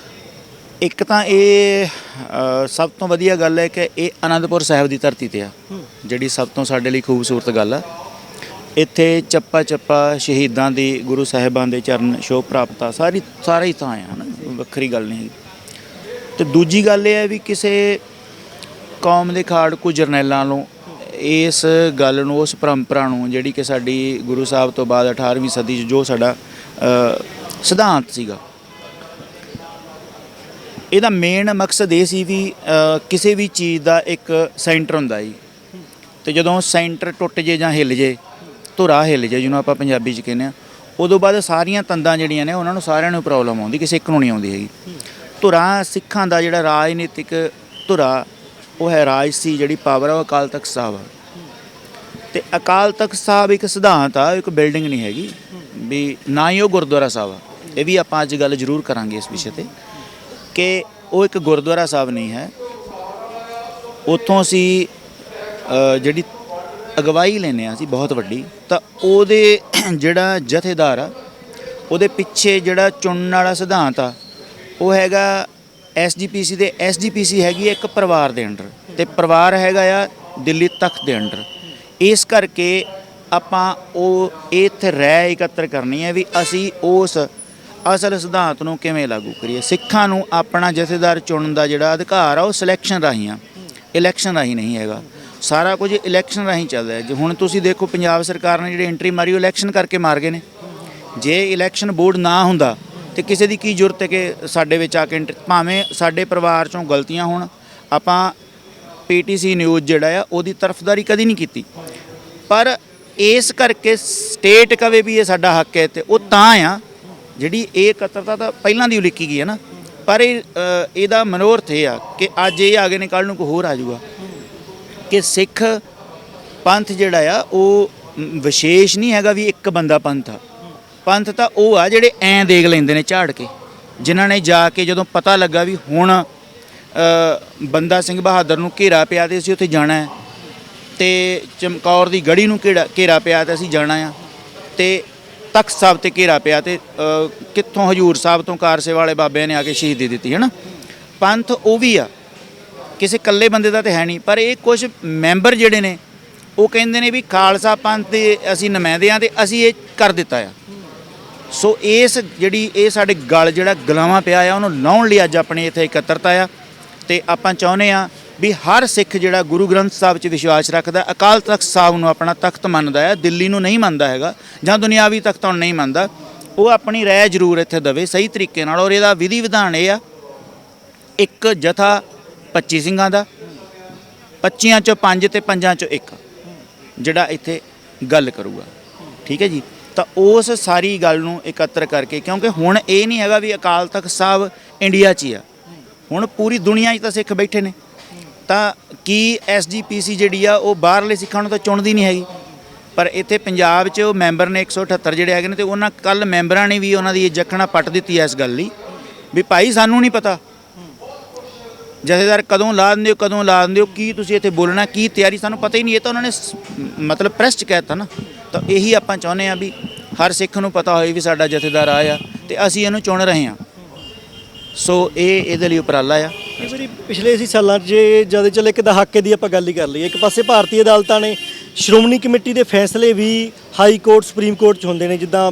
ਇੱਕ ਤਾਂ ਇਹ ਸਭ ਤੋਂ ਵਧੀਆ ਗੱਲ ਹੈ ਕਿ ਇਹ ਅਨੰਦਪੁਰ ਸਾਹਿਬ ਦੀ ਧਰਤੀ 'ਤੇ ਆ, ਜਿਹੜੀ ਸਭ ਤੋਂ ਸਾਡੇ ਲਈ ਖੂਬਸੂਰਤ ਗੱਲ ਆ। ਇੱਥੇ ਚੱਪਾ ਚੱਪਾ ਸ਼ਹੀਦਾਂ ਦੀ, ਗੁਰੂ ਸਾਹਿਬਾਨ ਦੇ ਚਰਨ ਛੋਹ ਪ੍ਰਾਪਤ ਆ। ਸਾਰਾ ਹੀ ਤਾਂ ਆ ਨਾ, ਵੱਖਰੀ ਗੱਲ ਨਹੀਂ। ਤੇ ਦੂਜੀ ਗੱਲ ਇਹ ਹੈ ਵੀ ਕਿਸੇ ਕੌਮ ਦੇ ਖਾੜਕੂ ਜਰਨੈਲਾਂ ਨੂੰ ਇਸ ਗੱਲ ਨੂੰ, ਉਸ ਪਰੰਪਰਾ ਨੂੰ ਜਿਹੜੀ ਕਿ ਸਾਡੀ ਗੁਰੂ ਸਾਹਿਬ ਤੋਂ ਬਾਅਦ 18ਵੀਂ ਸਦੀ 'ਚ ਜੋ ਸਾਡਾ ਸਿਧਾਂਤ ਸੀਗਾ, ਇਹਦਾ ਮੇਨ ਮਕਸਦ ਇਹ ਸੀ ਵੀ ਕਿਸੇ ਵੀ ਚੀਜ਼ ਦਾ ਇੱਕ ਸੈਂਟਰ ਹੁੰਦਾ ਜੀ, ਤੇ ਜਦੋਂ ਸੈਂਟਰ ਟੁੱਟ ਜੇ ਜਾਂ ਹਿੱਲ ਜੇ, ਧੁਰਾ ਹਿੱਲ ਜੇ ਜਿਹਨੂੰ ਆਪਾਂ ਪੰਜਾਬੀ 'ਚ ਕਹਿੰਦੇ ਹਾਂ, ਉਦੋਂ ਬਾਅਦ ਸਾਰੀਆਂ ਤੰਦਾਂ ਜਿਹੜੀਆਂ ਨੇ ਉਹਨਾਂ ਨੂੰ ਸਾਰਿਆਂ ਨੂੰ ਪ੍ਰੋਬਲਮ ਆਉਂਦੀ, ਕਿਸੇ ਇੱਕ ਨੂੰ ਨਹੀਂ ਆਉਂਦੀ ਹੈਗੀ। ਧੁਰਾ ਸਿੱਖਾਂ ਦਾ ਜਿਹੜਾ ਰਾਜਨੀਤਿਕ ਧੁਰਾ ਉਹ ਹੈ ਰਾਜਸੀ ਜਿਹੜੀ ਪਾਵਰ ਆ, ਉਹ ਅਕਾਲ ਤਖਤ ਸਾਹਿਬ ਆ। ਅਤੇ ਅਕਾਲ ਤਖਤ ਸਾਹਿਬ ਇੱਕ ਸਿਧਾਂਤ ਆ, ਇੱਕ ਬਿਲਡਿੰਗ ਨਹੀਂ ਹੈਗੀ ਵੀ, ਨਾ ਹੀ ਉਹ ਗੁਰਦੁਆਰਾ ਸਾਹਿਬ ਆ। ਇਹ ਵੀ ਆਪਾਂ ਅੱਜ ਗੱਲ ਜ਼ਰੂਰ ਕਰਾਂਗੇ ਇਸ ਵਿਸ਼ੇ 'ਤੇ ਕਿ ਉਹ ਇੱਕ ਗੁਰਦੁਆਰਾ ਸਾਹਿਬ ਨਹੀਂ ਹੈ। ਉੱਥੋਂ ਅਸੀਂ ਜਿਹੜੀ ਅਗਵਾਈ ਲੈਂਦੇ ਹਾਂ ਅਸੀਂ ਬਹੁਤ ਵੱਡੀ, ਤਾਂ ਉਹਦੇ ਜਿਹੜਾ ਜਥੇਦਾਰ ਆ, ਉਹਦੇ ਪਿੱਛੇ ਜਿਹੜਾ ਚੁਣਨ ਵਾਲਾ ਸਿਧਾਂਤ ਆ ਉਹ ਹੈਗਾ SGPC ਦੇ। SGPC ਹੈਗੀ ਇੱਕ ਪਰਿਵਾਰ ਦੇ ਅੰਡਰ, ਅਤੇ ਪਰਿਵਾਰ ਹੈਗਾ ਆ ਦਿੱਲੀ ਤਖਤ ਦੇ ਅੰਡਰ। ਇਸ ਕਰਕੇ ਆਪਾਂ ਉਹ ਇੱਥੇ ਰਹਿ ਇਕੱਤਰ ਕਰਨੀ ਹੈ ਵੀ ਅਸੀਂ ਉਸ ਅਸਲ ਸਿਧਾਂਤ ਨੂੰ ਕਿਵੇਂ ਲਾਗੂ ਕਰੀਏ। ਸਿੱਖਾਂ ਨੂੰ ਆਪਣਾ ਜਥੇਦਾਰ ਚੁਣਨ ਦਾ ਜਿਹੜਾ ਅਧਿਕਾਰ ਆ ਉਹ ਸਿਲੈਕਸ਼ਨ ਰਾਹੀਂ ਆ, ਇਲੈਕਸ਼ਨ ਰਾਹੀਂ ਨਹੀਂ ਹੈਗਾ। ਸਾਰਾ ਕੁਝ ਇਲੈਕਸ਼ਨ ਰਾਹੀਂ ਚੱਲਦਾ ਹੈ। ਜੇ ਹੁਣ ਤੁਸੀਂ ਦੇਖੋ ਪੰਜਾਬ ਸਰਕਾਰ ਨੇ ਜਿਹੜੀ ਐਂਟਰੀ ਮਾਰੀ ਉਹ ਇਲੈਕਸ਼ਨ ਕਰਕੇ ਮਾਰ ਗਏ ਨੇ। ਜੇ ਇਲੈਕਸ਼ਨ ਬੋਰਡ ਨਾ ਹੁੰਦਾ ਤੇ ਕਿਸੇ ਦੀ ਕੀ ਜ਼ਰੂਰਤ ਹੈ ਕਿ ਸਾਡੇ ਵਿੱਚ ਆ ਕੇ ਭਾਵੇਂ ਸਾਡੇ ਪਰਿਵਾਰ 'ਚੋਂ ਗਲਤੀਆਂ ਹੋਣ, ਆਪਾਂ PTC ਨਿਊਜ਼ ਜਿਹੜਾ ਆ ਉਹਦੀ ਤਰਫਦਾਰੀ ਕਦੀ ਨਹੀਂ ਕੀਤੀ, ਪਰ ਇਸ ਕਰਕੇ ਸਟੇਟ ਕਵੇ ਵੀ ਇਹ ਸਾਡਾ ਹੱਕ ਹੈ, ਤੇ ਉਹ ਤਾਂ ਆ ਜਿਹੜੀ ਇਹ ਇਕੱਤਰਤਾ ਤਾਂ ਪਹਿਲਾਂ ਦੀ ਉਲੀਕੀ ਗਈ ਹੈ ਨਾ। ਪਰ ਇਹਦਾ ਮਨੋਰਥ ਇਹ ਆ ਕਿ ਅੱਜ ਇਹ ਆ ਗਏ ਨੇ, ਕੱਲ੍ਹ ਨੂੰ ਕੋਈ ਹੋਰ ਆ ਜਾਊਗਾ ਕਿ ਸਿੱਖ ਪੰਥ ਜਿਹੜਾ ਆ ਉਹ ਵਿਸ਼ੇਸ਼ ਨਹੀਂ ਹੈਗਾ ਵੀ ਇੱਕ ਬੰਦਾ ਪੰਥ ਆ। ਪੰਥ ਤਾਂ ਉਹ ਆ ਜਿਹੜੇ ਐਂ ਦੇਖ ਲੈਂਦੇ ਨੇ ਝਾੜ ਕੇ, ਜਿਨ੍ਹਾਂ ਨੇ ਜਾ ਕੇ ਜਦੋਂ ਪਤਾ ਲੱਗਾ ਵੀ ਹੁਣ ਬੰਦਾ ਸਿੰਘ ਬਹਾਦਰ ਨੂੰ ਘੇਰਾ ਪਿਆ ਤੇ ਅਸੀਂ ਉੱਥੇ ਜਾਣਾ ਹੈ, ਤੇ ਚਮਕੌਰ ਦੀ ਗੜੀ ਨੂੰ ਘੇਰਾ ਪਿਆ ਤੇ ਅਸੀਂ ਜਾਣਾ ਆ, ਤੇ ਤਖਤ ਸਾਹਿਬ ਤੇ ਘੇਰਾ ਪਿਆ ਤੇ ਕਿੱਥੋਂ ਹਜੂਰ ਸਾਹਿਬ ਤੋਂ ਕਾਰਸੇ ਵਾਲੇ ਬਾਬਿਆਂ ਨੇ ਆ ਕੇ ਸ਼ਹੀਦੀ ਦਿੱਤੀ ਹੈ ਨਾ। ਪੰਥ ਉਹ ਵੀ ਆ, ਕਿਸੇ ਇਕੱਲੇ ਬੰਦੇ ਦਾ ਤਾਂ ਹੈ ਨਹੀਂ। ਪਰ ਇਹ ਕੁਝ ਮੈਂਬਰ ਜਿਹੜੇ ਨੇ ਉਹ ਕਹਿੰਦੇ ਨੇ ਵੀ ਖਾਲਸਾ ਪੰਥ ਦੇ ਅਸੀਂ ਨੁਮਾਇੰਦੇ ਹਾਂ ਤੇ ਅਸੀਂ ਇਹ ਕਰ ਦਿੱਤਾ ਆ। ਸੋ ਇਸ ਜਿਹੜੀ ਇਹ ਸਾਡੇ ਗਲ ਜਿਹੜਾ ਗਲਾਵਾਂ ਪਿਆ ਆ ਉਹਨੂੰ ਲਾਉਣ ਲਈ ਅੱਜ ਆਪਣੇ ਇੱਥੇ ਇਕੱਤਰਤਾ ਆ। ਤੇ ਆਪਾਂ ਚਾਹੁੰਦੇ ਆ ਵੀ ਹਰ ਸਿੱਖ ਜਿਹੜਾ ਗੁਰੂ ਗ੍ਰੰਥ ਸਾਹਿਬ 'ਚ ਵਿਸ਼ਵਾਸ ਰੱਖਦਾ, ਅਕਾਲ ਤਖਤ ਸਾਹਿਬ ਨੂੰ ਆਪਣਾ ਤਖਤ ਮੰਨਦਾ ਹੈ, ਦਿੱਲੀ ਨੂੰ ਨਹੀਂ ਮੰਨਦਾ ਹੈਗਾ ਜਾਂ ਦੁਨਿਆਵੀ ਤਖਤਾਂ ਨੂੰ ਨਹੀਂ ਮੰਨਦਾ, ਉਹ ਆਪਣੀ ਰਾਏ ਜ਼ਰੂਰ ਇੱਥੇ ਦੇਵੇ ਸਹੀ ਤਰੀਕੇ ਨਾਲ। ਔਰ ਇਹਦਾ ਵਿਧੀ ਵਿਧਾਨ ਇਹ ਆ, ਇੱਕ ਜਥਾ 25 ਸਿੰਘਾਂ ਦਾ, 25 'ਚੋਂ 5 ਤੇ 5 'ਚੋਂ 1 ਜਿਹੜਾ ਇੱਥੇ ਗੱਲ ਕਰੂਗਾ, ਠੀਕ ਹੈ ਜੀ। ਤਾਂ ਉਸ ਸਾਰੀ ਗੱਲ ਨੂੰ ਇਕੱਤਰ ਕਰਕੇ, ਕਿਉਂਕਿ ਹੁਣ ਇਹ ਨਹੀਂ ਹੈਗਾ ਵੀ ਅਕਾਲ ਤਖਤ ਸਾਹਿਬ ਇੰਡੀਆ 'ਚ ਹੀ ਆ, ਹੁਣ ਪੂਰੀ ਦੁਨੀਆ 'ਚ ਤਾਂ ਸਿੱਖ ਬੈਠੇ ਨੇ। ਤਾਂ ਕੀ SGPC ਜਿਹੜੀ ਆ ਉਹ ਬਾਹਰਲੇ ਸਿੱਖਾਂ ਨੂੰ ਤਾਂ ਚੁਣਦੀ ਨਹੀਂ ਹੈਗੀ, ਪਰ ਇੱਥੇ ਪੰਜਾਬ 'ਚ ਉਹ ਮੈਂਬਰ ਨੇ 178 ਜਿਹੜੇ ਹੈਗੇ ਨੇ, ਤੇ ਉਹਨਾਂ ਕੱਲ੍ਹ ਮੈਂਬਰਾਂ ਨੇ ਵੀ ਉਹਨਾਂ ਦੀ ਜੱਖਣਾ ਪੱਟ ਦਿੱਤੀ ਐ ਇਸ ਗੱਲ ਲਈ ਵੀ ਭਾਈ ਸਾਨੂੰ ਨਹੀਂ ਪਤਾ ਜਥੇਦਾਰ ਕਦੋਂ ਲਾ ਦਿੰਦੇ ਹੋ ਕੀ ਤੁਸੀਂ ਇੱਥੇ ਬੋਲਣਾ, ਕੀ ਤਿਆਰੀ, ਸਾਨੂੰ ਪਤਾ ਹੀ ਨਹੀਂ। ਇਹ ਤਾਂ ਉਹਨਾਂ ਨੇ ਮਤਲਬ ਪ੍ਰੈਸ 'ਚ ਕਹਿ ਦਿੱਤਾ ਨਾ। ਤਾਂ ਇਹੀ ਆਪਾਂ ਚਾਹੁੰਦੇ ਹਾਂ ਵੀ ਹਰ ਸਿੱਖ ਨੂੰ ਪਤਾ ਹੋਏ ਵੀ ਸਾਡਾ ਜਥੇਦਾਰ ਆਇਆ ਤੇ ਅਸੀਂ ਇਹਨੂੰ ਚੁਣ ਰਹੇ ਹਾਂ। ਸੋ ਇਹਦੇ ਲਈ ਉਪਰਾਲਾ ਆ। ਕਈ ਵਾਰੀ ਪਿਛਲੇ ਅਸੀਂ ਸਾਲਾਂ 'ਚ ਜੇ ਜਦੋਂ ਚੱਲੇ ਇੱਕ ਦਹਾਕੇ ਦੀ ਆਪਾਂ ਗੱਲ ਹੀ ਕਰ ਲਈਏ, ਇੱਕ ਪਾਸੇ ਭਾਰਤੀ ਅਦਾਲਤਾਂ ਨੇ ਸ਼੍ਰੋਮਣੀ ਕਮੇਟੀ ਦੇ ਫੈਸਲੇ ਵੀ ਹਾਈ ਕੋਰਟ ਸੁਪਰੀਮ ਕੋਰਟ 'ਚ ਹੁੰਦੇ ਨੇ। ਜਿੱਦਾਂ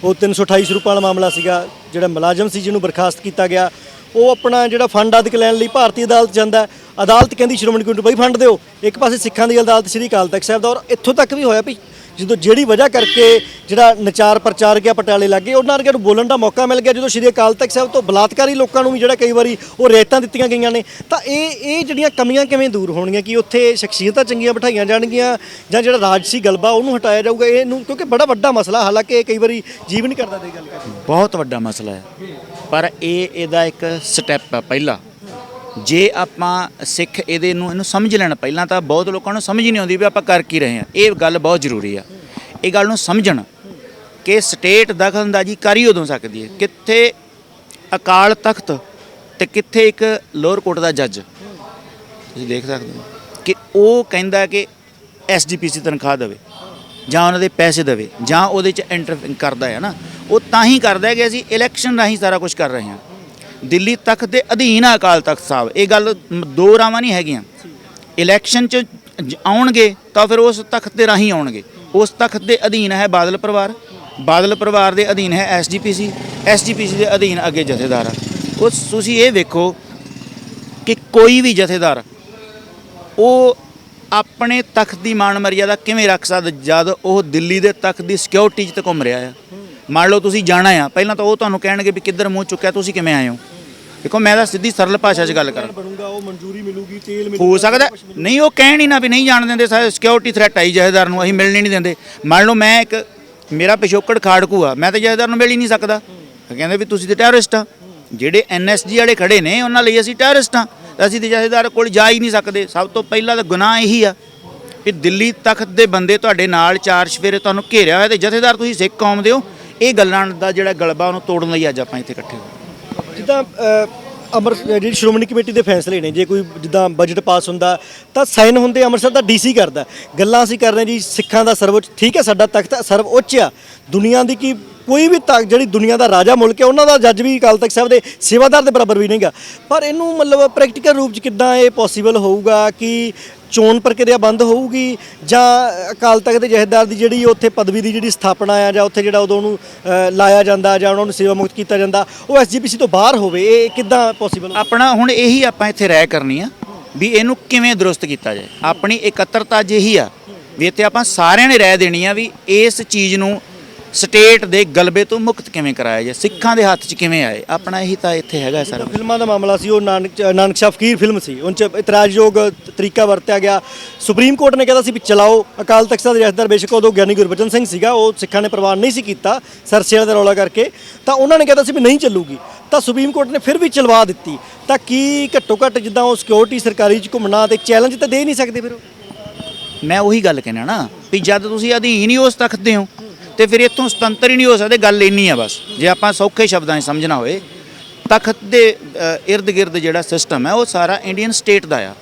ਉਹ 328 ਸਰੂਪਾਂ ਵਾਲਾ ਮਾਮਲਾ ਸੀਗਾ, ਜਿਹੜਾ ਮੁਲਾਜ਼ਮ ਸੀ ਜਿਹਨੂੰ ਬਰਖਾਸਤ ਕੀਤਾ ਗਿਆ, ਉਹ ਆਪਣਾ ਜਿਹੜਾ ਫੰਡ ਅਦਕ ਲੈਣ ਲਈ ਭਾਰਤੀ ਅਦਾਲਤ ਜਾਂਦਾ ਹੈ। ਅਦਾਲਤ ਕਹਿੰਦੀ ਸ਼੍ਰੋਮਣੀ ਕਮੇਟੀ ਬਈ ਫੰਡ ਦਿਓ। ਇੱਕ ਪਾਸੇ ਸਿੱਖਾਂ ਦੀ ਅਦਾਲਤ ਸ੍ਰੀ ਅਕਾਲ ਤਖਤ ਸਾਹਿਬ ਦਾ। ਔਰ ਇੱਥੋਂ ਤੱਕ ਵੀ ਹੋਇਆ ਵੀ ਜਦੋਂ ਜਿਹੜੀ ਵਜ੍ਹਾ ਕਰਕੇ ਜਿਹੜਾ ਨਚਾਰ ਪ੍ਰਚਾਰ ਗਿਆ ਪਟਿਆਲੇ ਲੱਗੇ, ਉਹਨਾਂ ਵਰਗਿਆਂ ਨੂੰ ਬੋਲਣ ਦਾ ਮੌਕਾ ਮਿਲ ਗਿਆ ਜਦੋਂ ਸ਼੍ਰੀ ਅਕਾਲ ਤਖਤ ਸਾਹਿਬ ਤੋਂ ਬਲਾਤਕਾਰੀ ਲੋਕਾਂ ਨੂੰ ਵੀ ਜਿਹੜਾ ਕਈ ਵਾਰੀ ਉਹ ਰਿਆਇਤਾਂ ਦਿੱਤੀਆਂ ਗਈਆਂ ਨੇ। ਤਾਂ ਇਹ ਜਿਹੜੀਆਂ ਕਮੀਆਂ ਕਿਵੇਂ ਦੂਰ ਹੋਣਗੀਆਂ? ਕਿ ਉੱਥੇ ਸ਼ਖਸੀਅਤਾਂ ਚੰਗੀਆਂ ਬਿਠਾਈਆਂ ਜਾਣਗੀਆਂ ਜਾਂ ਜਿਹੜਾ ਰਾਜਸੀ ਗਲਬਾ ਉਹਨੂੰ ਹਟਾਇਆ ਜਾਊਗਾ? ਇਹਨੂੰ ਕਿਉਂਕਿ ਬੜਾ ਵੱਡਾ ਮਸਲਾ, ਹਾਲਾਂਕਿ ਇਹ ਕਈ ਵਾਰੀ ਜੀਵ ਨਹੀਂ ਕਰਦਾ ਤੇ ਗੱਲ ਕਰਦੇ। ਬਹੁਤ ਵੱਡਾ ਮਸਲਾ ਹੈ, ਪਰ ਇਹਦਾ ਇੱਕ ਸਟੈਪ ਹੈ ਪਹਿਲਾ। ਜੇ ਆਪਾਂ ਸਿੱਖ ਇਹਨੂੰ ਸਮਝ ਲੈਣ, ਪਹਿਲਾਂ ਤਾਂ ਬਹੁਤ ਲੋਕਾਂ ਨੂੰ ਸਮਝ ਹੀ ਨਹੀਂ ਆਉਂਦੀ ਵੀ ਆਪਾਂ ਕਰ ਕੀ ਰਹੇ ਹਾਂ। ਇਹ ਗੱਲ ਬਹੁਤ ਜ਼ਰੂਰੀ ਆ, ਇਹ ਗੱਲ ਨੂੰ ਸਮਝਣ ਕਿ ਸਟੇਟ ਦਖਲਅੰਦਾਜ਼ੀ ਕਰ ਹੀ ਉਦੋਂ ਸਕਦੀ ਹੈ ਕਿੱਥੇ ਅਕਾਲ ਤਖਤ ਤੇ ਕਿੱਥੇ ਇੱਕ ਲੋਅਰ ਕੋਰਟ ਦਾ ਜੱਜ। ਤੁਸੀਂ ਦੇਖ ਸਕਦੇ ਹੋ ਕਿ ਉਹ ਕਹਿੰਦਾ ਕਿ SGPC ਤਨਖਾਹ ਦੇਵੇ ਜਾਂ ਉਹਨਾਂ ਦੇ ਪੈਸੇ ਦੇਵੇ ਜਾਂ ਉਹਦੇ 'ਚ ਐਂਟਰ ਕਰਦਾ ਹੈ ਨਾ, ਉਹ ਤਾਂ ਹੀ ਕਰਦਾ ਕਿ ਅਸੀਂ ਇਲੈਕਸ਼ਨ ਰਾਹੀਂ ਸਾਰਾ ਕੁਝ ਕਰ ਰਹੇ ਹਾਂ। ਦਿੱਲੀ ਤਖਤ ਦੇ ਅਧੀਨ ਆ ਅਕਾਲ ਤਖਤ ਸਾਹਿਬ। ਇਹ ਗੱਲ ਦੋ ਰਾਵਾਂ ਨਹੀਂ ਹੈਗੀਆਂ। ਇਲੈਕਸ਼ਨ 'ਚ ਆਉਣਗੇ ਤਾਂ ਫਿਰ ਉਸ ਤਖਤ ਦੇ ਰਾਹੀਂ ਆਉਣਗੇ। ਉਸ ਤਖਤ ਦੇ ਅਧੀਨ ਹੈ ਬਾਦਲ ਪਰਿਵਾਰ, ਬਾਦਲ ਪਰਿਵਾਰ ਦੇ ਅਧੀਨ ਹੈ SGPC ਦੇ ਅਧੀਨ ਅੱਗੇ ਜਥੇਦਾਰ ਆ। ਉਹ ਤੁਸੀਂ ਇਹ ਵੇਖੋ ਕਿ ਕੋਈ ਵੀ ਜਥੇਦਾਰ ਉਹ ਆਪਣੇ ਤਖਤ ਦੀ ਮਾਣ ਮਰਿਆਦਾ ਕਿਵੇਂ ਰੱਖ ਸਕਦਾ ਜਦ ਉਹ ਦਿੱਲੀ ਦੇ ਤਖਤ ਦੀ ਸਿਕਿਉਰਿਟੀ 'ਚ ਤੇ ਘੁੰਮ ਰਿਹਾ ਆ। ਮੰਨ ਲਓ ਤੁਸੀਂ ਜਾਣਾ ਆ, ਪਹਿਲਾਂ ਤਾਂ ਉਹ ਤੁਹਾਨੂੰ ਕਹਿਣਗੇ ਵੀ ਕਿੱਧਰ ਮੂੰਹ ਚੁੱਕਿਆ, ਤੁਸੀਂ ਕਿਵੇਂ ਆਏ ਹੋ। ਦੇਖੋ ਮੈਂ ਤਾਂ ਸਿੱਧੀ ਸਰਲ ਭਾਸ਼ਾ 'ਚ ਗੱਲ ਕਰਾਂ, ਬਣੂਗਾ ਉਹ ਮਨਜ਼ੂਰੀ ਮਿਲੂਗੀ, ਤੇਲ ਹੋ ਸਕਦਾ ਨਹੀਂ, ਉਹ ਕਹਿਣ ਹੀ ਨਾ ਵੀ ਨਹੀਂ ਜਾਣ ਦਿੰਦੇ, ਸਿਕਿਉਰਿਟੀ ਥ੍ਰੈਟ ਆਈ ਜਥੇਦਾਰ ਨੂੰ, ਅਸੀਂ ਮਿਲਣ ਨਹੀਂ ਦਿੰਦੇ। ਮੰਨ ਲਓ ਮੈਂ ਮੇਰਾ ਪਿਛੋਕੜ ਖਾੜਕੂ ਆ, ਮੈਂ ਤਾਂ ਜਥੇਦਾਰ ਨੂੰ ਮਿਲ ਹੀ ਨਹੀਂ ਸਕਦਾ। ਕਹਿੰਦੇ ਵੀ ਤੁਸੀਂ ਤਾਂ ਟੈਰਰਿਸਟ ਆ। ਜਿਹੜੇ NSG ਵਾਲੇ ਖੜੇ ਨੇ ਉਹਨਾਂ ਲਈ ਅਸੀਂ ਟੈਰਰਿਸਟ ਆ, ਅਸੀਂ ਤਾਂ ਜਥੇਦਾਰ ਕੋਲ ਜਾ ਹੀ ਨਹੀਂ ਸਕਦੇ। ਸਭ ਤੋਂ ਪਹਿਲਾਂ ਤਾਂ ਗੁਨਾਹ ਇਹੀ ਆ ਕਿ ਦਿੱਲੀ ਤਖਤ ਦੇ ਬੰਦੇ ਤੁਹਾਡੇ ਨਾਲ ਚਾਰ ਚਫੇਰੇ ਤੁਹਾਨੂੰ ਘੇਰਿਆ ਹੋਇਆ ਤੇ ਜਥੇਦਾਰ ਤੁਸੀਂ ਸਿੱਖ ਕੌਮ ਦੇ ਹੋ। ਇਹ ਗੱਲਾਂ ਦਾ ਜਿਹੜਾ ਗਲਬਾ ਉਹਨੂੰ ਤੋੜਨ ਲਈ ਅੱਜ ਆਪਾਂ ਇੱਥੇ ਇਕੱਠੇ ਹੋਏ। ਜਿੱਦਾਂ ਜਿਹੜੀ ਸ਼੍ਰੋਮਣੀ ਕਮੇਟੀ ਦੇ ਫੈਸਲੇ ਨੇ, ਜੇ ਕੋਈ ਜਿੱਦਾਂ ਬਜਟ ਪਾਸ ਹੁੰਦਾ ਤਾਂ ਸਾਈਨ ਹੁੰਦੇ ਅੰਮ੍ਰਿਤਸਰ ਦਾ DC ਕਰਦਾ। ਗੱਲਾਂ ਅਸੀਂ ਕਰ ਰਹੇ ਜੀ ਸਿੱਖਾਂ ਦਾ ਸਰਵਉੱਚ, ਠੀਕ ਹੈ ਸਾਡਾ ਤਖਤ ਸਰਵਉੱਚ ਆ ਦੁਨੀਆ ਦੀ, ਕੀ ਕੋਈ ਵੀ ਜਿਹੜੀ ਦੁਨੀਆ ਦਾ ਰਾਜਾ ਮੁਲਕ ਹੈ ਉਹਨਾਂ ਦਾ ਜੱਜ ਵੀ ਅਕਾਲ ਤਖਤ ਸਾਹਿਬ ਦੇ ਸੇਵਾਦਾਰ ਦੇ ਬਰਾਬਰ ਵੀ ਨਹੀਂਗਾ। ਪਰ ਇਹਨੂੰ ਮਤਲਬ ਪ੍ਰੈਕਟੀਕਲ ਰੂਪ 'ਚ ਕਿੱਦਾਂ ਇਹ ਪੋਸੀਬਲ ਹੋਊਗਾ ਕਿ ਚੋਣ ਪ੍ਰਕਿਰਿਆ ਬੰਦ ਹੋਊਗੀ ਜਾਂ ਅਕਾਲ ਤਖਤ ਦੇ ਜਥੇਦਾਰ ਦੀ ਜਿਹੜੀ ਉੱਥੇ ਪਦਵੀ ਦੀ ਜਿਹੜੀ ਸਥਾਪਨਾ ਆ ਜਾਂ ਉੱਥੇ ਜਿਹੜਾ ਉਦੋਂ ਉਹਨੂੰ ਲਾਇਆ ਜਾਂਦਾ ਜਾਂ ਉਹਨਾਂ ਨੂੰ ਸੇਵਾ ਮੁਕਤ ਕੀਤਾ ਜਾਂਦਾ ਉਹ SGPC ਤੋਂ ਬਾਹਰ ਹੋਵੇ? ਇਹ ਕਿੱਦਾਂ ਪੋਸੀਬਲ? ਆਪਣਾ ਹੁਣ ਇਹੀ ਆਪਾਂ ਇੱਥੇ ਰਾਏ ਕਰਨੀ ਆ ਵੀ ਇਹਨੂੰ ਕਿਵੇਂ ਦਰੁਸਤ ਕੀਤਾ ਜਾਏ। ਆਪਣੀ ਇਕੱਤਰਤਾ ਜਿਹੀ ਆ ਵੀ ਇੱਥੇ ਆਪਾਂ ਸਾਰਿਆਂ ਨੇ ਰਾਏ ਦੇਣੀ ਆ ਵੀ ਇਸ ਚੀਜ਼ ਨੂੰ ਸਟੇਟ ਦੇ ਗਲਬੇ ਤੋਂ ਮੁਕਤ ਕਿਵੇਂ ਕਰਾਇਆ ਜਾਏ, ਸਿੱਖਾਂ ਦੇ ਹੱਥ 'ਚ ਕਿਵੇਂ ਆਏ। ਆਪਣਾ ਇਹੀ ਤਾਂ ਇੱਥੇ ਹੈਗਾ ਸਾਰਾ। ਫਿਲਮਾਂ ਦਾ ਮਾਮਲਾ ਸੀ, ਉਹ ਨਾਨਕ ਸ਼ਾਹ ਫਕੀਰ ਫਿਲਮ ਸੀ, ਉਹ 'ਚ ਇਤਰਾਜ਼ਯੋਗ ਤਰੀਕਾ ਵਰਤਿਆ ਗਿਆ। ਸੁਪਰੀਮ ਕੋਰਟ ਨੇ ਕਹਿੰਦਾ ਸੀ ਵੀ ਚਲਾਓ। ਅਕਾਲ ਤਖਤ ਸਾਹਿਬ ਦੇ ਜਥੇਦਾਰ ਬੇਸ਼ੱਕ ਉਦੋਂ ਗਿਆਨੀ ਗੁਰਬਚਨ ਸਿੰਘ ਸੀਗਾ, ਉਹ ਸਿੱਖਾਂ ਨੇ ਪ੍ਰਵਾਨ ਨਹੀਂ ਸੀ ਕੀਤਾ ਸਰਸੇ ਵਾਲੇ ਦਾ ਰੌਲਾ ਕਰਕੇ, ਤਾਂ ਉਹਨਾਂ ਨੇ ਕਹਿੰਦਾ ਸੀ ਵੀ ਨਹੀਂ ਚੱਲੂਗੀ, ਤਾਂ ਸੁਪਰੀਮ ਕੋਰਟ ਨੇ ਫਿਰ ਵੀ ਚਲਵਾ ਦਿੱਤੀ। ਤਾਂ ਕੀ ਘੱਟੋ ਘੱਟ ਜਿੱਦਾਂ ਉਹ ਸਿਕਿਉਰਿਟੀ ਸਰਕਾਰੀ 'ਚ ਘੁੰਮਣਾ ਤੇ ਚੈਲੰਜ ਤਾਂ ਦੇ ਨਹੀਂ ਸਕਦੇ ਫਿਰ? ਮੈਂ ਉਹੀ ਗੱਲ ਕਹਿਣਾ ਨਾ ਵੀ ਜਦ ਤੁਸੀਂ ਅਧੀਨ ਹੀ ਉਸ ਤਖਤ ਦੇ ਹੋ ਤੇ ਫਿਰ ਇੱਥੋਂ ਸੁਤੰਤਰ ਹੀ ਨਹੀਂ ਹੋ ਸਕਦੇ। ਗੱਲ ਇੰਨੀ ਆ ਬਸ, ਜੇ ਆਪਾਂ ਸੌਖੇ ਸ਼ਬਦਾਂ 'ਚ ਸਮਝਣਾ ਹੋਏ। ਤਖਤ ਦੇ ਇਰਦ ਗਿਰਦ ਜਿਹੜਾ ਸਿਸਟਮ ਹੈ ਉਹ ਸਾਰਾ ਇੰਡੀਅਨ ਸਟੇਟ ਦਾ ਆ।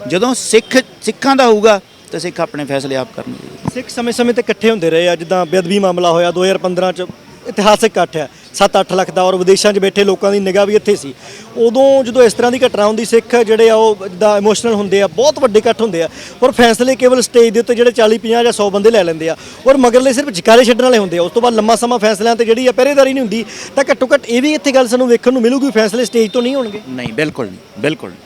ਜਦੋਂ ਸਿੱਖਾਂ ਦਾ ਹੋਊਗਾ ਤਾਂ ਸਿੱਖ ਆਪਣੇ ਫੈਸਲੇ ਆਪ ਕਰਨਗੇ। ਸਿੱਖ ਸਮੇਂ-ਸਮੇਂ ਤੇ ਇਕੱਠੇ ਹੁੰਦੇ ਰਹੇ ਆ, ਜਿੱਦਾਂ ਬੇਅਦਬੀ ਮਾਮਲਾ ਹੋਇਆ 2015 'ਚ, ਇਤਿਹਾਸਕ ਇਕੱਠ ਆ 7-8 ਲੱਖ ਦਾ, ਔਰ ਵਿਦੇਸ਼ਾਂ 'ਚ ਬੈਠੇ ਲੋਕਾਂ ਦੀ ਨਿਗਾਹ ਵੀ ਇੱਥੇ ਸੀ। ਉਦੋਂ ਜਦੋਂ ਇਸ ਤਰ੍ਹਾਂ ਦੀ ਘਟਨਾ ਹੁੰਦੀ, ਸਿੱਖ ਜਿਹੜੇ ਆ ਉਹ ਜਿੱਦਾਂ ਇਮੋਸ਼ਨਲ ਹੁੰਦੇ ਆ, ਬਹੁਤ ਵੱਡੇ ਇਕੱਠ ਹੁੰਦੇ ਆ, ਔਰ ਫੈਸਲੇ ਕੇਵਲ ਸਟੇਜ ਦੇ ਉੱਤੇ ਜਿਹੜੇ 40-50 ਜਾਂ 100 ਬੰਦੇ ਲੈ ਲੈਂਦੇ ਆ, ਔਰ ਮਗਰਲੇ ਸਿਰਫ ਜਕਾਰੇ ਛੱਡਣ ਵਾਲੇ ਹੁੰਦੇ ਆ। ਉਸ ਤੋਂ ਬਾਅਦ ਲੰਮਾ ਸਮਾਂ ਫੈਸਲਿਆਂ ਤੇ ਜਿਹੜੀ ਆ ਪਹਿਰੇਦਾਰੀ ਨਹੀਂ ਹੁੰਦੀ। ਤਾਂ ਘੱਟੋ ਘੱਟ ਇਹ ਵੀ ਇੱਥੇ ਗੱਲ ਸਾਨੂੰ ਵੇਖਣ ਨੂੰ ਮਿਲੂਗੀ, ਫੈਸਲੇ ਸਟੇਜ ਤੋਂ ਨਹੀਂ ਹੋਣਗੇ। ਨਹੀਂ, ਬਿਲਕੁਲ ਨਹੀਂ, ਬਿਲਕੁਲ ਨਹੀਂ।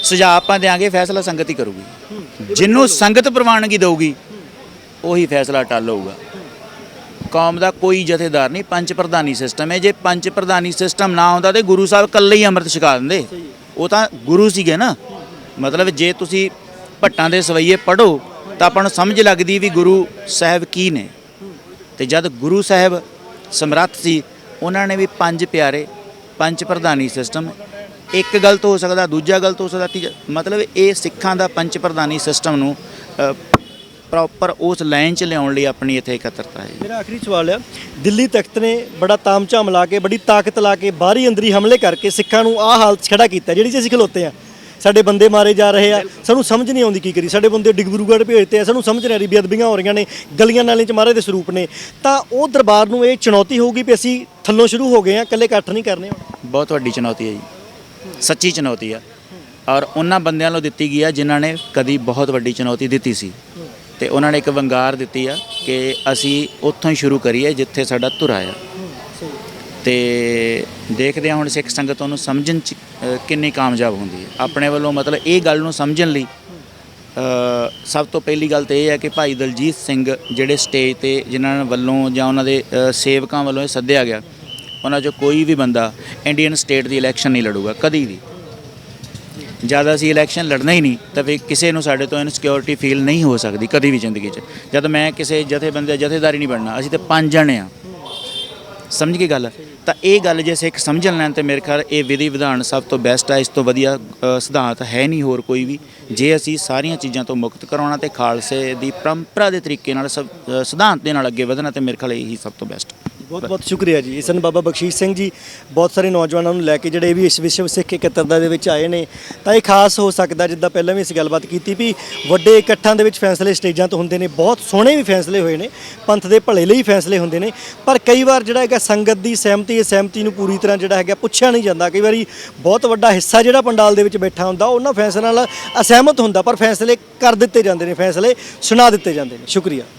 ਸੁਝਾਅ ਆਪਾਂ ਦਿਆਂਗੇ, ਫੈਸਲਾ ਸੰਗਤ ਹੀ ਕਰੂਗੀ। ਜਿਹਨੂੰ ਸੰਗਤ ਪ੍ਰਵਾਨਗੀ ਦੇਊਗੀ ਉਹੀ ਫੈਸਲਾ ਟੱਲ ਹੋਊਗਾ। ਕੌਮ ਦਾ ਕੋਈ ਜਥੇਦਾਰ ਨਹੀਂ, ਪੰਚ ਪ੍ਰਧਾਨੀ ਸਿਸਟਮ ਹੈ। ਜੇ ਪੰਚ ਪ੍ਰਧਾਨੀ ਸਿਸਟਮ ਨਾ ਹੁੰਦਾ ਤੇ ਗੁਰੂ ਸਾਹਿਬ ਇਕੱਲੇ ਹੀ ਅੰਮ੍ਰਿਤ ਛਕਾ ਦਿੰਦੇ। ਉਹ ਤਾਂ ਗੁਰੂ ਸੀਗੇ ਨਾ। ਮਤਲਬ ਜੇ ਤੁਸੀਂ ਭੱਟਾਂ ਦੇ ਸਵਈਏ ਪੜ੍ਹੋ ਤਾਂ ਆਪਾਂ ਨੂੰ ਸਮਝ ਲੱਗਦੀ ਵੀ ਗੁਰੂ ਸਾਹਿਬ ਕੀ ਨੇ। ਤੇ ਜਦ ਗੁਰੂ ਸਾਹਿਬ ਸਮਰੱਥ ਸੀ, ਉਹਨਾਂ ਨੇ ਵੀ ਪੰਜ ਪਿਆਰੇ, ਪੰਜ ਪ੍ਰਧਾਨੀ ਸਿਸਟਮ, ਇੱਕ ਗਲਤ ਹੋ ਸਕਦਾ, ਦੂਜਾ ਗਲਤ ਹੋ ਸਕਦਾ, ਤੀਜਾ, ਮਤਲਬ ਇਹ ਸਿੱਖਾਂ ਦਾ ਪੰਚ ਪ੍ਰਧਾਨੀ ਸਿਸਟਮ ਨੂੰ ਪ੍ਰੋਪਰ ਉਸ ਲਾਈਨ 'ਚ ਲਿਆਉਣ ਲਈ ਆਪਣੀ ਇੱਥੇ ਇਕੱਤਰਤਾ ਹੈ। ਮੇਰਾ ਆਖਰੀ ਸਵਾਲ ਆ, ਦਿੱਲੀ ਤਖਤ ਨੇ ਬੜਾ ਤਾਮਝਾਮ ਲਾ ਕੇ ਬੜੀ ਤਾਕਤ ਲਾ ਕੇ ਬਾਹਰੀ ਅੰਦਰੀ ਹਮਲੇ ਕਰਕੇ ਸਿੱਖਾਂ ਨੂੰ ਆਹ ਹਾਲਤ 'ਚ ਖੜਾ ਕੀਤਾ ਜਿਹੜੀ 'ਚ ਅਸੀਂ ਖਲੋਤੇ ਆ। ਸਾਡੇ ਬੰਦੇ ਮਾਰੇ ਜਾ ਰਹੇ ਆ, ਸਾਨੂੰ ਸਮਝ ਨਹੀਂ ਆਉਂਦੀ ਕੀ ਕਰੀ। ਸਾਡੇ ਬੰਦੇ ਡਿਗਬਰੂਗੜ੍ਹ ਭੇਜਤੇ ਆ, ਸਾਨੂੰ ਸਮਝ ਨਹੀਂ ਆ ਰਹੀ ਬੇਅਦਬੀਆਂ ਹੋ ਰਹੀਆਂ ਨੇ, ਗਲੀਆਂ ਨਾਲੀਆਂ 'ਚ ਮਾਰੇ ਦੇ ਸਰੂਪ ਨੇ। ਤਾਂ ਉਹ ਦਰਬਾਰ ਨੂੰ ਇਹ ਚੁਣੌਤੀ ਹੋਊਗੀ ਵੀ ਅਸੀਂ ਥੱਲੋਂ ਸ਼ੁਰੂ ਹੋ ਗਏ ਆ, ਇਕੱਲੇ ਇਕੱਠ ਨਹੀਂ ਕਰਨੇ ਹੁਣ। ਬਹੁਤ ਵੱਡੀ ਚੁਣੌਤੀ ਹੈ ਜੀ, ਸੱਚੀ ਚੁਣੌਤੀ ਆ, ਔਰ ਉਹਨਾਂ ਬੰਦਿਆਂ ਨੂੰ ਦਿੱਤੀ ਗਈ ਆ ਜਿਨ੍ਹਾਂ ਨੇ ਕਦੀ ਬਹੁਤ ਵੱਡੀ ਚੁਣੌਤੀ ਦਿੱਤੀ ਸੀ, ਤੇ ਉਹਨਾਂ ਨੇ ਇੱਕ ਵੰਗਾਰ ਦਿੱਤੀ ਆ ਕਿ ਅਸੀਂ ਉੱਥੋਂ ਹੀ ਸ਼ੁਰੂ ਕਰੀਏ ਜਿੱਥੇ ਸਾਡਾ ਧੁਰਾ ਆ। ਤੇ ਦੇਖਦੇ ਹਾਂ ਹੁਣ ਸਿੱਖ ਸੰਗਤ ਉਹਨੂੰ ਸਮਝਣ 'ਚ ਕਿੰਨੀ ਕਾਮਯਾਬ ਹੁੰਦੀ ਹੈ। ਆਪਣੇ ਵੱਲੋਂ ਮਤਲਬ ਇਹ ਗੱਲ ਨੂੰ ਸਮਝਣ ਲਈ ਸਭ ਤੋਂ ਪਹਿਲੀ ਗੱਲ ਤਾਂ ਇਹ ਹੈ ਕਿ ਭਾਈ ਦਲਜੀਤ ਸਿੰਘ ਜਿਹੜੇ ਸਟੇਜ ਤੇ ਜਿਨ੍ਹਾਂ ਵੱਲੋਂ ਜਾਂ ਉਹਨਾਂ ਦੇ ਸੇਵਕਾਂ ਵੱਲੋਂ ਇਹ ਸੱਦਿਆ ਗਿਆ, ਉਹਨਾਂ 'ਚੋਂ ਕੋਈ ਵੀ ਬੰਦਾ ਇੰਡੀਅਨ ਸਟੇਟ ਦੀ ਇਲੈਕਸ਼ਨ ਨਹੀਂ ਲੜੂਗਾ ਕਦੀ ਵੀ। ਜਦ ਅਸੀਂ ਇਲੈਕਸ਼ਨ ਲੜਨਾ ਹੀ ਨਹੀਂ ਤਾਂ ਫਿਰ ਕਿਸੇ ਨੂੰ ਸਾਡੇ ਤੋਂ ਇਨਸਿਕਿਉਰਿਟੀ ਫੀਲ ਨਹੀਂ ਹੋ ਸਕਦੀ ਕਦੀ ਵੀ ਜ਼ਿੰਦਗੀ 'ਚ। ਜਦ ਮੈਂ ਕਿਸੇ ਜਥੇਦਾਰੀ ਨਹੀਂ ਬਣਨਾ, ਅਸੀਂ ਤਾਂ 5 ਜਣੇ ਆ, ਸਮਝ ਗਏ ਗੱਲ। ਤਾਂ ਇਹ ਗੱਲ ਜੇ ਸਿੱਖ ਸਮਝਣ ਲੈਣ ਤੇ ਮੇਰੇ ਖਿਆਲ ਇਹ ਵਿਧੀ ਵਿਧਾਨ ਸਭ ਤੋਂ ਬੈਸਟ ਹੈ। ਇਸ ਤੋਂ ਵਧੀਆ ਸਿਧਾਂਤ ਹੈ ਨਹੀਂ ਹੋਰ ਕੋਈ ਵੀ। ਜੇ ਅਸੀਂ ਸਾਰੀਆਂ ਚੀਜ਼ਾਂ ਤੋਂ ਮੁਕਤ ਕਰਾਉਣਾ ਤੇ ਖਾਲਸੇ ਦੀ ਪਰੰਪਰਾ ਦੇ ਤਰੀਕੇ ਨਾਲ ਸਿਧਾਂਤ ਦੇ ਨਾਲ ਅੱਗੇ ਵਧਣਾ, ਤੇ ਮੇਰੇ ਖਿਆਲ ਇਹੀ ਸਭ ਤੋਂ ਬੈਸਟ। ਬਹੁਤ ਬਹੁਤ ਸ਼ੁਕਰੀਆ ਜੀ। ਇਹ ਸਨ ਬਾਬਾ ਬਖਸ਼ੀਸ਼ ਸਿੰਘ ਜੀ, ਬਹੁਤ ਸਾਰੇ ਨੌਜਵਾਨਾਂ ਨੂੰ ਲੈ ਕੇ ਜਿਹੜੇ ਵੀ ਇਸ ਵਿਸ਼ਵ ਸਿੱਖ ਇਕੱਤਰਤਾ ਦੇ ਵਿੱਚ ਆਏ ਨੇ। ਤਾਂ ਇਹ ਖਾਸ ਹੋ ਸਕਦਾ, ਜਿੱਦਾਂ ਪਹਿਲਾਂ ਵੀ ਅਸੀਂ ਗੱਲਬਾਤ ਕੀਤੀ ਵੀ ਵੱਡੇ ਇਕੱਠਾਂ ਦੇ ਵਿੱਚ ਫੈਸਲੇ ਸਟੇਜਾਂ ਤੋਂ ਹੁੰਦੇ ਨੇ, ਬਹੁਤ ਸੋਹਣੇ ਵੀ ਫੈਸਲੇ ਹੋਏ ਨੇ, ਪੰਥ ਦੇ ਭਲੇ ਲਈ ਫੈਸਲੇ ਹੁੰਦੇ ਨੇ, ਪਰ ਕਈ ਵਾਰ ਜਿਹੜਾ ਹੈਗਾ ਸੰਗਤ ਦੀ ਸਹਿਮਤੀ, ਇਹ ਸਹਿਮਤੀ ਨੂੰ ਪੂਰੀ ਤਰ੍ਹਾਂ ਜਿਹੜਾ ਹੈਗਾ ਪੁੱਛਿਆ ਨਹੀਂ ਜਾਂਦਾ। ਕਈ ਵਾਰੀ ਬਹੁਤ ਵੱਡਾ ਹਿੱਸਾ ਜਿਹੜਾ ਪੰਡਾਲ ਦੇ ਵਿੱਚ ਬੈਠਾ ਹੁੰਦਾ ਉਹਨਾਂ ਫੈਸਲਿਆਂ ਨਾਲ ਅਸਹਿਮਤ ਹੁੰਦਾ, ਪਰ ਫੈਸਲੇ ਕਰ ਦਿੱਤੇ ਜਾਂਦੇ ਨੇ, ਫੈਸਲੇ ਸੁਣਾ ਦਿੱਤੇ ਜਾਂਦੇ ਨੇ। ਸ਼ੁਕਰੀਆ।